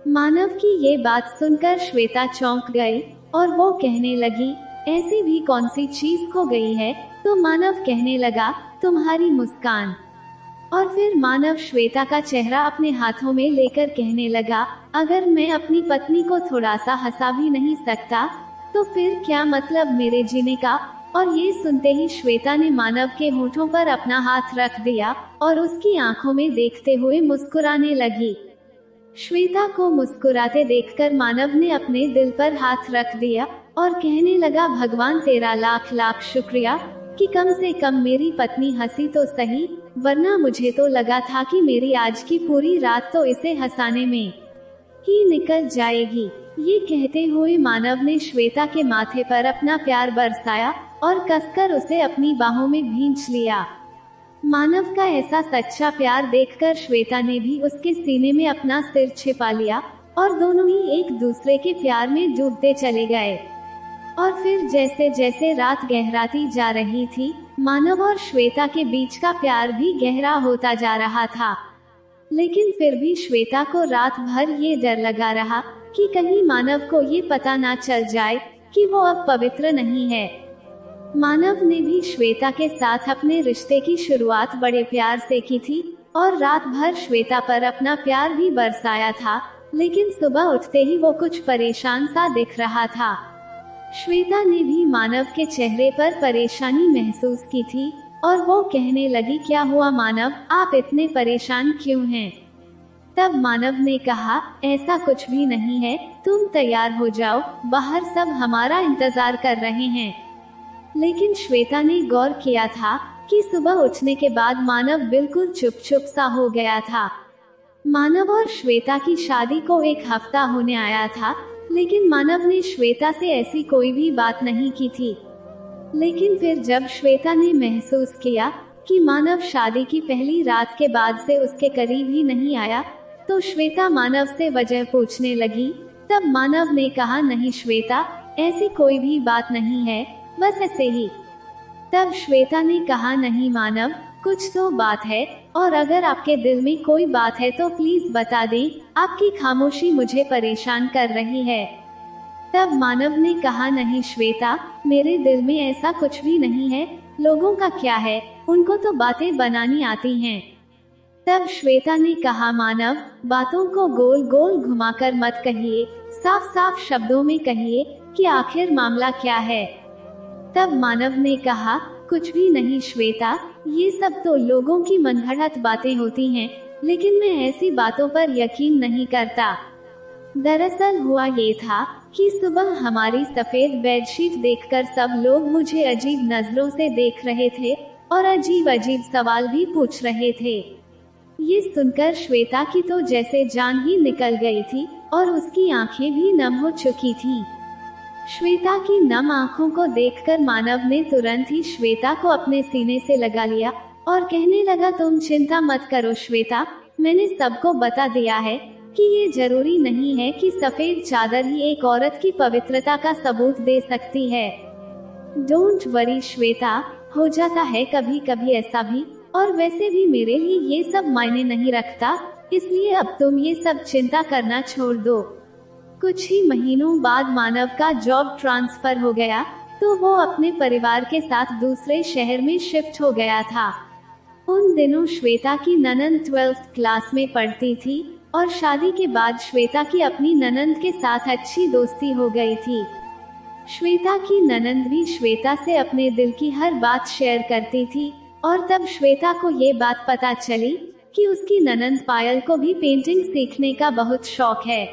मानव की ये बात सुनकर श्वेता चौंक गई और वो कहने लगी, ऐसी भी कौन सी चीज खो गई है? तो मानव कहने लगा, तुम्हारी मुस्कान। और फिर मानव श्वेता का चेहरा अपने हाथों में लेकर कहने लगा, अगर मैं अपनी पत्नी को थोड़ा सा हंसा भी नहीं सकता तो फिर क्या मतलब मेरे जीने का? और ये सुनते ही श्वेता ने मानव के होठों पर अपना हाथ रख दिया और उसकी आंखों में देखते हुए मुस्कुराने लगी। श्वेता को मुस्कुराते देखकर मानव ने अपने दिल पर हाथ रख दिया और कहने लगा, भगवान तेरा लाख लाख शुक्रिया कि कम से कम मेरी पत्नी हंसी तो सही, वरना मुझे तो लगा था कि मेरी आज की पूरी रात तो इसे हंसाने में ही निकल जाएगी। ये कहते हुए मानव ने श्वेता के माथे पर अपना प्यार बरसाया और कसकर उसे अपनी बाहों में भींच लिया। मानव का ऐसा सच्चा प्यार देखकर श्वेता ने भी उसके सीने में अपना सिर छिपा लिया और दोनों ही एक दूसरे के प्यार में डूबते चले गए। और फिर जैसे जैसे रात गहराती जा रही थी, मानव और श्वेता के बीच का प्यार भी गहरा होता जा रहा था। लेकिन फिर भी श्वेता को रात भर ये डर लगा रहा कि कहीं मानव को ये पता ना चल जाए कि वो अब पवित्र नहीं है। मानव ने भी श्वेता के साथ अपने रिश्ते की शुरुआत बड़े प्यार से की थी और रात भर श्वेता पर अपना प्यार भी बरसाया था, लेकिन सुबह उठते ही वो कुछ परेशान सा दिख रहा था। श्वेता ने भी मानव के चेहरे पर परेशानी महसूस की थी और वो कहने लगी, क्या हुआ मानव, आप इतने परेशान क्यों हैं? तब मानव ने कहा, ऐसा कुछ भी नहीं है, तुम तैयार हो जाओ, बाहर सब हमारा इंतजार कर रहे हैं। लेकिन श्वेता ने गौर किया था कि सुबह उठने के बाद मानव बिल्कुल चुप चुप सा हो गया था। मानव और श्वेता की शादी को 1 हफ्ता होने आया था, लेकिन मानव ने श्वेता से ऐसी कोई भी बात नहीं की थी। लेकिन फिर जब श्वेता ने महसूस किया कि मानव शादी की पहली रात के बाद से उसके करीब ही नहीं आया, तो श्वेता मानव से वजह पूछने लगी। तब मानव ने कहा, नहीं श्वेता, ऐसी कोई भी बात नहीं है, बस ऐसे ही। तब श्वेता ने कहा, नहीं मानव, कुछ तो बात है और अगर आपके दिल में कोई बात है तो प्लीज बता दें, आपकी खामोशी मुझे परेशान कर रही है। तब मानव ने कहा, नहीं श्वेता, मेरे दिल में ऐसा कुछ भी नहीं है, लोगों का क्या है, उनको तो बातें बनानी आती हैं। तब श्वेता ने कहा, मानव, बातों को गोल गोल घुमाकर मत कहिए, साफ साफ शब्दों में कहिए कि आखिर मामला क्या है। तब मानव ने कहा, कुछ भी नहीं श्वेता, ये सब तो लोगों की मनगढ़ंत बातें होती हैं, लेकिन मैं ऐसी बातों पर यकीन नहीं करता। दरअसल हुआ ये था कि सुबह हमारी सफेद बेडशीट देखकर सब लोग मुझे अजीब नजरों से देख रहे थे और अजीब अजीब सवाल भी पूछ रहे थे। ये सुनकर श्वेता की तो जैसे जान ही निकल गई थी और उसकी आंखें भी नम हो चुकी थीं। श्वेता की नम आंखों को देखकर मानव ने तुरंत ही श्वेता को अपने सीने से लगा लिया और कहने लगा, तुम चिंता मत करो श्वेता, मैंने सबको बता दिया है कि ये जरूरी नहीं है कि सफेद चादर ही एक औरत की पवित्रता का सबूत दे सकती है। डोंट वरी श्वेता, हो जाता है कभी कभी ऐसा भी, और वैसे भी मेरे लिए ये सब मायने नहीं रखता, इसलिए अब तुम ये सब चिंता करना छोड़ दो। कुछ ही महीनों बाद मानव का जॉब ट्रांसफर हो गया तो वो अपने परिवार के साथ दूसरे शहर में शिफ्ट हो गया था। उन दिनों श्वेता की ननंद 12th क्लास में पढ़ती थी और शादी के बाद श्वेता की अपनी ननंद के साथ अच्छी दोस्ती हो गई थी। श्वेता की ननंद भी श्वेता से अपने दिल की हर बात शेयर करती थी और तब श्वेता को ये बात पता चली कि उसकी ननंद पायल को भी पेंटिंग सीखने का बहुत शौक है।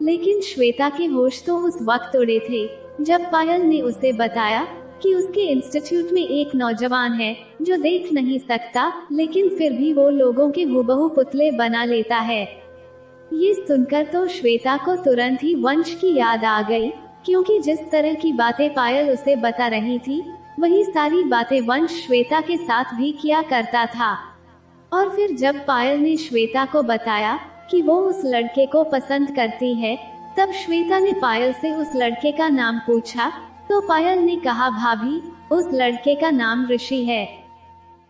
लेकिन श्वेता के होश तो उस वक्त उड़े थे जब पायल ने उसे बताया कि उसके इंस्टीट्यूट में एक नौजवान है जो देख नहीं सकता, लेकिन फिर भी वो लोगों के हूबहू पुतले बना लेता है। ये सुनकर तो श्वेता को तुरंत ही वंश की याद आ गई, क्योंकि जिस तरह की बातें पायल उसे बता रही थी वही सारी बातें वंश श्वेता के साथ भी किया करता था। और फिर जब पायल ने श्वेता को बताया कि वो उस लड़के को पसंद करती है, तब श्वेता ने पायल से उस लड़के का नाम पूछा तो पायल ने कहा, भाभी, उस लड़के का नाम ऋषि है।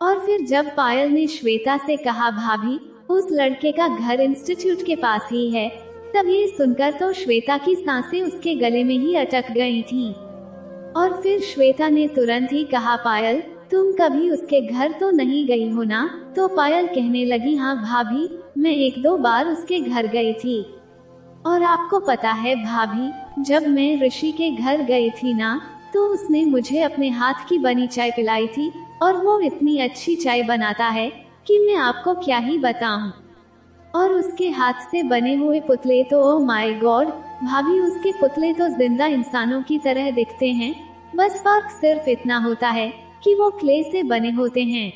और फिर जब पायल ने श्वेता से कहा, भाभी, उस लड़के का घर इंस्टीट्यूट के पास ही है, तब ये सुनकर तो श्वेता की सांसें उसके गले में ही अटक गई थीं। और फिर श्वेता ने तुरंत ही कहा, पायल, तुम कभी उसके घर तो नहीं गई हो ना? तो पायल कहने लगी, हाँ भाभी, मैं 1-2 बार उसके घर गई थी। और आपको पता है भाभी, जब मैं ऋषि के घर गई थी ना, तो उसने मुझे अपने हाथ की बनी चाय पिलाई थी, और वो इतनी अच्छी चाय बनाता है कि मैं आपको क्या ही बताऊं। और उसके हाथ से बने हुए पुतले तो ओ माय गॉड भाभी, उसके पुतले तो जिंदा इंसानों की तरह दिखते हैं, बस फर्क सिर्फ इतना होता है कि वो क्ले से बने होते हैं।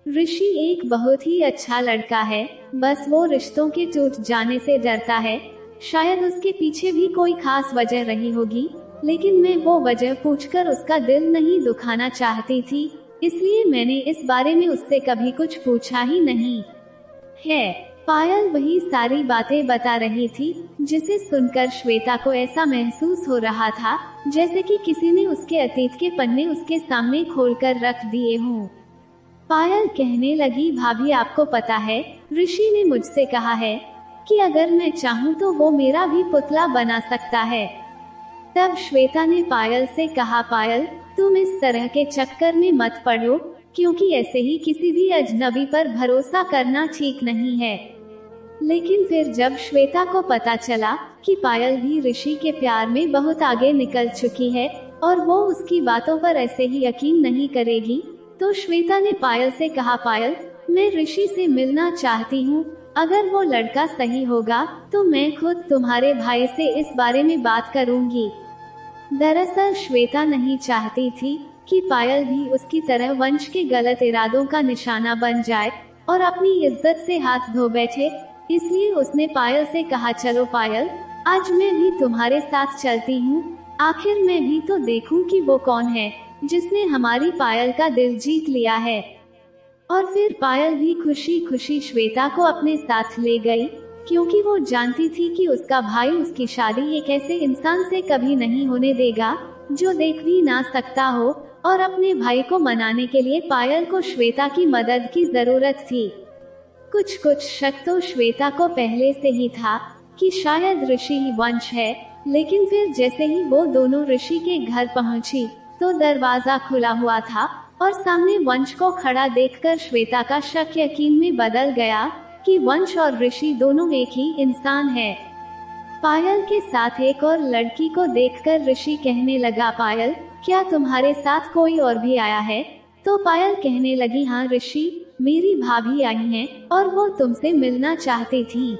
ऋषि एक बहुत ही अच्छा लड़का है, बस वो रिश्तों के टूट जाने से डरता है। शायद उसके पीछे भी कोई खास वजह रही होगी, लेकिन मैं वो वजह पूछकर उसका दिल नहीं दुखाना चाहती थी, इसलिए मैंने इस बारे में उससे कभी कुछ पूछा ही नहीं है। पायल वही सारी बातें बता रही थी जिसे सुनकर श्वेता को ऐसा महसूस हो रहा था जैसे कि किसी ने उसके अतीत के पन्ने उसके सामने खोलकर रख दिए हों। पायल कहने लगी, भाभी, आपको पता है, ऋषि ने मुझसे कहा है कि अगर मैं चाहूँ तो वो मेरा भी पुतला बना सकता है। तब श्वेता ने पायल से कहा, पायल, तुम इस तरह के चक्कर में मत पड़ो, क्योंकि ऐसे ही किसी भी अजनबी पर भरोसा करना ठीक नहीं है। लेकिन फिर जब श्वेता को पता चला कि पायल भी ऋषि के प्यार में बहुत आगे निकल चुकी है और वो उसकी बातों पर ऐसे ही यकीन नहीं करेगी, तो श्वेता ने पायल से कहा, पायल, मैं ऋषि से मिलना चाहती हूँ। अगर वो लड़का सही होगा तो मैं खुद तुम्हारे भाई से इस बारे में बात करूंगी। दरअसल श्वेता नहीं चाहती थी कि पायल भी उसकी तरह वंश के गलत इरादों का निशाना बन जाए और अपनी इज्जत से हाथ धो बैठे, इसलिए उसने पायल से कहा, चलो पायल, आज मैं भी तुम्हारे साथ चलती हूँ। आखिर मैं भी तो देखूं कि वो कौन है जिसने हमारी पायल का दिल जीत लिया है। और फिर पायल भी खुशी खुशी श्वेता को अपने साथ ले गई, क्योंकि वो जानती थी कि उसका भाई उसकी शादी एक ऐसे इंसान से कभी नहीं होने देगा जो देख भी ना सकता हो, और अपने भाई को मनाने के लिए पायल को श्वेता की मदद की जरूरत थी। कुछ शक तो श्वेता को पहले से ही था कि शायद ऋषि ही वंश है, लेकिन फिर जैसे ही वो दोनों ऋषि के घर पहुंची तो दरवाजा खुला हुआ था और सामने वंश को खड़ा देखकर श्वेता का शक यकीन में बदल गया कि वंश और ऋषि दोनों एक ही इंसान है। पायल के साथ एक और लड़की को देखकर ऋषि कहने लगा, पायल, क्या तुम्हारे साथ कोई और भी आया है? तो पायल कहने लगी, हाँ ऋषि, मेरी भाभी आई हैं और वो तुमसे मिलना चाहती थी।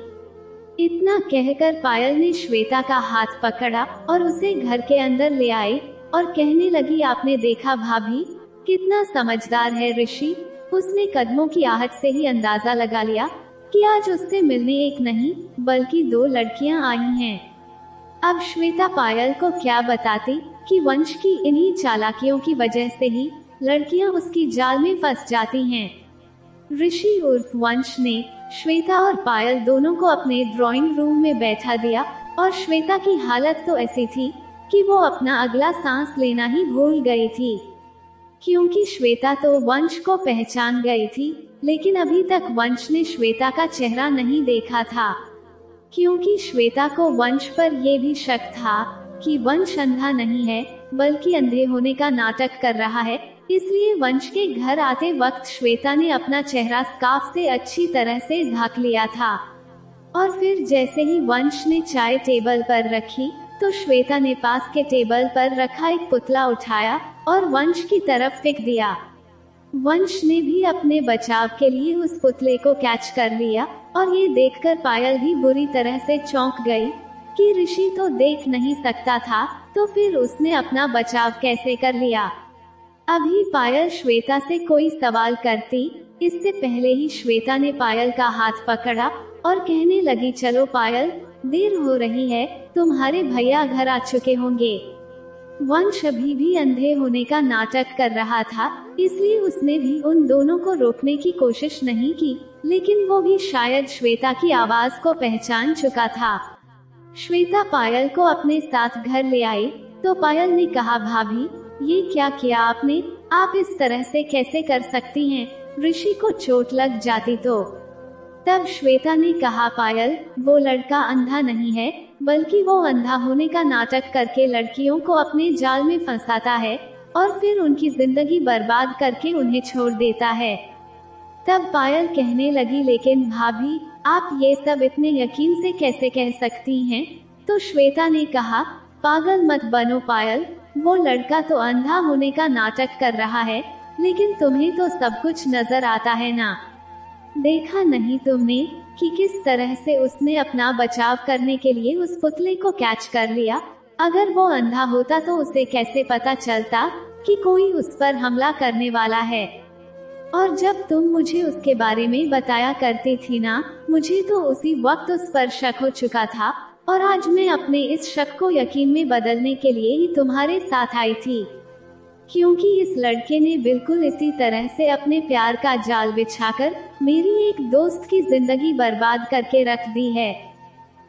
इतना कहकर पायल ने श्वेता का हाथ पकड़ा और उसे घर के अंदर ले आई और कहने लगी, आपने देखा भाभी, कितना समझदार है ऋषि। उसने कदमों की आहट से ही अंदाजा लगा लिया कि आज उससे मिलने एक नहीं बल्कि 2 लड़कियां आई हैं। अब श्वेता पायल को क्या बताती कि वंश की इन्हीं चालाकियों की वजह से ही लड़कियां उसकी जाल में फंस जाती हैं। ऋषि उर्फ वंश ने श्वेता और पायल दोनों को अपने ड्राइंग रूम में बैठा दिया और श्वेता की हालत तो ऐसी थी कि वो अपना अगला सांस लेना ही भूल गई थी, क्योंकि श्वेता तो वंश को पहचान गई थी, लेकिन अभी तक वंश ने श्वेता का चेहरा नहीं देखा था, क्योंकि श्वेता को वंश पर यह भी शक था कि वंश अंधा नहीं है बल्कि अंधे होने का नाटक कर रहा है। इसलिए वंश के घर आते वक्त श्वेता ने अपना चेहरा स्कार्फ से अच्छी तरह से ढक लिया था। और फिर जैसे ही वंश ने चाय टेबल पर रखी तो श्वेता ने पास के टेबल पर रखा एक पुतला उठाया और वंश की तरफ फेंक दिया। वंश ने भी अपने बचाव के लिए उस पुतले को कैच कर लिया और ये देखकर पायल भी बुरी तरह से चौंक गई कि ऋषि तो देख नहीं सकता था, तो फिर उसने अपना बचाव कैसे कर लिया। अभी पायल श्वेता से कोई सवाल करती, इससे पहले ही श्वेता ने पायल का हाथ पकड़ा और कहने लगी, चलो पायल, देर हो रही है, तुम्हारे भैया घर आ चुके होंगे। वंश अभी भी अंधे होने का नाटक कर रहा था, इसलिए उसने भी उन दोनों को रोकने की कोशिश नहीं की, लेकिन वो भी शायद श्वेता की आवाज को पहचान चुका था। श्वेता पायल को अपने साथ घर ले आई तो पायल ने कहा, भाभी ये क्या किया आपने, आप इस तरह से कैसे कर सकती हैं, ऋषि को चोट लग जाती तो। तब श्वेता ने कहा, पायल वो लड़का अंधा नहीं है, बल्कि वो अंधा होने का नाटक करके लड़कियों को अपने जाल में फंसाता है और फिर उनकी जिंदगी बर्बाद करके उन्हें छोड़ देता है। तब पायल कहने लगी, लेकिन भाभी आप ये सब इतने यकीन से कैसे कह सकती हैं। तो श्वेता ने कहा, पागल मत बनो पायल, वो लड़का तो अंधा होने का नाटक कर रहा है, लेकिन तुम्हें तो सब कुछ नजर आता है ना। देखा नहीं तुमने कि किस तरह से उसने अपना बचाव करने के लिए उस पुतले को कैच कर लिया। अगर वो अंधा होता तो उसे कैसे पता चलता कि कोई उस पर हमला करने वाला है। और जब तुम मुझे उसके बारे में बताया करती थी ना, मुझे तो उसी वक्त उस पर शक हो चुका था और आज मैं अपने इस शक को यकीन में बदलने के लिए ही तुम्हारे साथ आई थी, क्योंकि इस लड़के ने बिल्कुल इसी तरह से अपने प्यार का जाल बिछाकर मेरी एक दोस्त की जिंदगी बर्बाद करके रख दी है।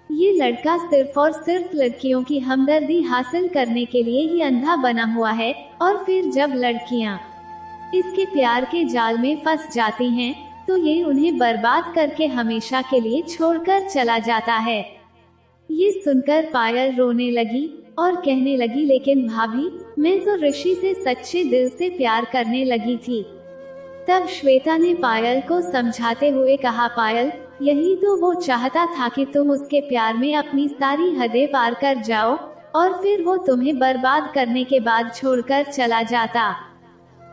ये लड़का सिर्फ और सिर्फ लड़कियों की हमदर्दी हासिल करने के लिए ही अंधा बना हुआ है, और फिर जब लड़कियां इसके प्यार के जाल में फंस जाती हैं, तो ये उन्हें बर्बाद करके हमेशा के लिए छोड़कर चला जाता है। ये सुनकर पायल रोने लगी और कहने लगी, लेकिन भाभी मैं तो ऋषि से सच्चे दिल से प्यार करने लगी थी। तब श्वेता ने पायल को समझाते हुए कहा, पायल यही तो वो चाहता था कि तुम उसके प्यार में अपनी सारी हदें पार कर जाओ और फिर वो तुम्हें बर्बाद करने के बाद छोड़कर चला जाता।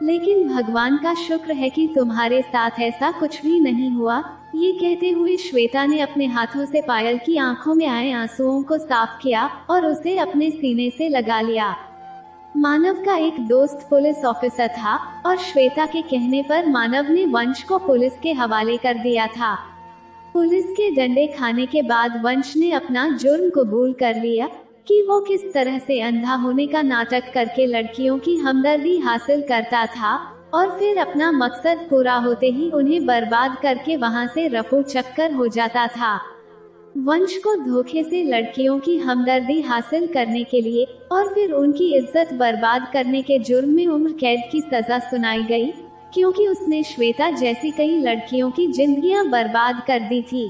लेकिन भगवान का शुक्र है कि तुम्हारे साथ ऐसा कुछ भी नहीं हुआ। ये कहते हुए श्वेता ने अपने हाथों से पायल की आंखों में आए आंसुओं को साफ किया और उसे अपने सीने से लगा लिया। मानव का एक दोस्त पुलिस ऑफिसर था और श्वेता के कहने पर मानव ने वंश को पुलिस के हवाले कर दिया था। पुलिस के डंडे खाने के बाद वंश ने अपना जुर्म कबूल कर लिया कि वो किस तरह से अंधा होने का नाटक करके लड़कियों की हमदर्दी हासिल करता था और फिर अपना मकसद पूरा होते ही उन्हें बर्बाद करके वहां से रफू चक्कर हो जाता था। वंश को धोखे से लड़कियों की हमदर्दी हासिल करने के लिए और फिर उनकी इज्जत बर्बाद करने के जुर्म में उम्र कैद की सजा सुनाई गई, क्योंकि उसने श्वेता जैसी कई लड़कियों की जिंदगियां बर्बाद कर दी थी।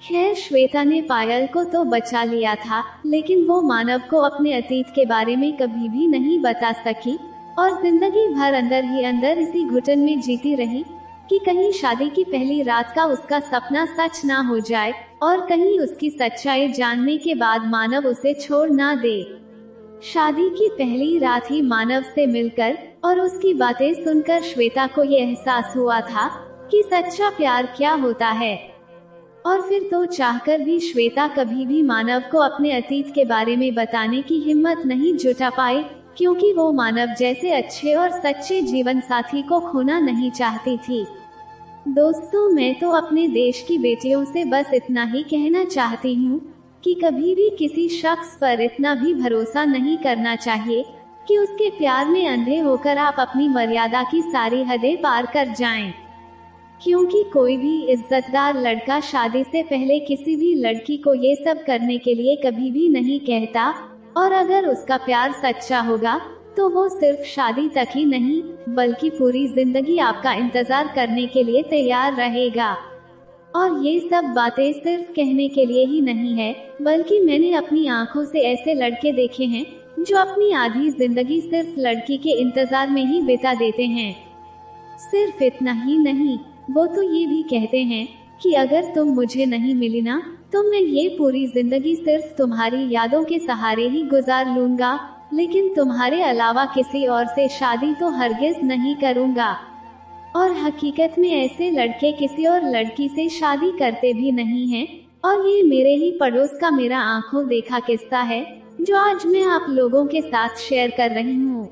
खैर श्वेता ने पायल को तो बचा लिया था, लेकिन वो मानव को अपने अतीत के बारे में कभी भी नहीं बता सकी और जिंदगी भर अंदर ही अंदर इसी घुटन में जीती रही कि कहीं शादी की पहली रात का उसका सपना सच ना हो जाए और कहीं उसकी सच्चाई जानने के बाद मानव उसे छोड़ ना दे। शादी की पहली रात ही मानव से मिलकर और उसकी बातें सुनकर श्वेता को ये एहसास हुआ था कि सच्चा प्यार क्या होता है। और फिर तो चाहकर भी श्वेता कभी भी मानव को अपने अतीत के बारे में बताने की हिम्मत नहीं जुटा पाई, क्योंकि वो मानव जैसे अच्छे और सच्चे जीवन साथी को खोना नहीं चाहती थी। दोस्तों, मैं तो अपने देश की बेटियों से बस इतना ही कहना चाहती हूँ कि कभी भी किसी शख्स पर इतना भी भरोसा नहीं करना चाहिए कि उसके प्यार में अंधे होकर आप अपनी मर्यादा की सारी हदें पार कर जाएं। क्योंकि कोई भी इज्जतदार लड़का शादी से पहले किसी भी लड़की को ये सब करने के लिए कभी भी नहीं कहता, और अगर उसका प्यार सच्चा होगा तो वो सिर्फ शादी तक ही नहीं बल्कि पूरी जिंदगी आपका इंतजार करने के लिए तैयार रहेगा। और ये सब बातें सिर्फ कहने के लिए ही नहीं है, बल्कि मैंने अपनी आंखों से ऐसे लड़के देखे हैं जो अपनी आधी जिंदगी सिर्फ लड़की के इंतजार में ही बिता देते हैं। सिर्फ इतना ही नहीं, वो तो ये भी कहते हैं कि अगर तुम मुझे नहीं मिली ना, तो मैं ये पूरी जिंदगी सिर्फ तुम्हारी यादों के सहारे ही गुजार लूंगा, लेकिन तुम्हारे अलावा किसी और से शादी तो हरगिज नहीं करूंगा। और हकीकत में ऐसे लड़के किसी और लड़की से शादी करते भी नहीं हैं। और ये मेरे ही पड़ोस का मेरा आंखों देखा किस्सा है जो आज मैं आप लोगों के साथ शेयर कर रही हूँ।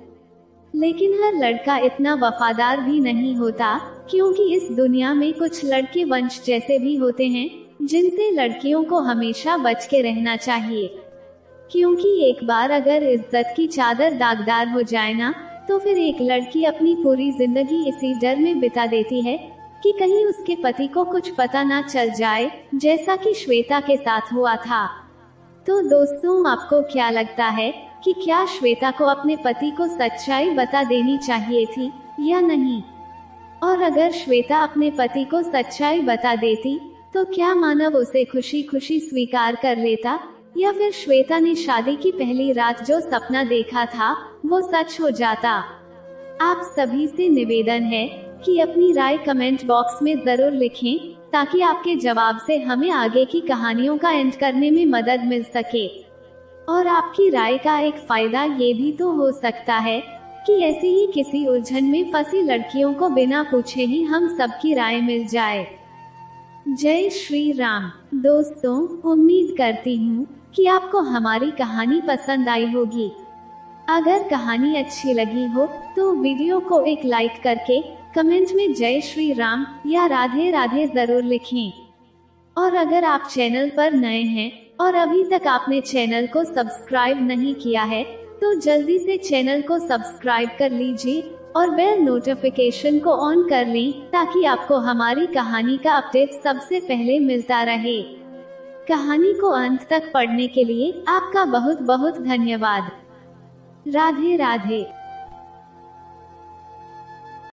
लेकिन हर लड़का इतना वफादार भी नहीं होता, क्योंकि इस दुनिया में कुछ लड़के वंश जैसे भी होते हैं जिनसे लड़कियों को हमेशा बच के रहना चाहिए। क्योंकि एक बार अगर इज्जत की चादर दागदार हो जाए ना, तो फिर एक लड़की अपनी पूरी जिंदगी इसी डर में बिता देती है कि कहीं उसके पति को कुछ पता ना चल जाए, जैसा कि श्वेता के साथ हुआ था। तो दोस्तों, आपको क्या लगता है कि क्या श्वेता को अपने पति को सच्चाई बता देनी चाहिए थी या नहीं? और अगर श्वेता अपने पति को सच्चाई बता देती तो क्या मानव उसे खुशी खुशी स्वीकार कर लेता, या फिर श्वेता ने शादी की पहली रात जो सपना देखा था वो सच हो जाता? आप सभी से निवेदन है कि अपनी राय कमेंट बॉक्स में जरूर लिखें, ताकि आपके जवाब से हमें आगे की कहानियों का एंड करने में मदद मिल सके। और आपकी राय का एक फायदा ये भी तो हो सकता है कि ऐसी ही किसी उलझन में फंसी लड़कियों को बिना पूछे ही हम सबकी राय मिल जाए। जय श्री राम। दोस्तों, उम्मीद करती हूँ कि आपको हमारी कहानी पसंद आई होगी। अगर कहानी अच्छी लगी हो तो वीडियो को एक लाइक करके कमेंट में जय श्री राम या राधे राधे जरूर लिखें। और अगर आप चैनल पर नए हैं और अभी तक आपने चैनल को सब्सक्राइब नहीं किया है तो जल्दी से चैनल को सब्सक्राइब कर लीजिए और बेल नोटिफिकेशन को ऑन कर लें, ताकि आपको हमारी कहानी का अपडेट सबसे पहले मिलता रहे। कहानी को अंत तक पढ़ने के लिए आपका बहुत बहुत धन्यवाद। राधे राधे।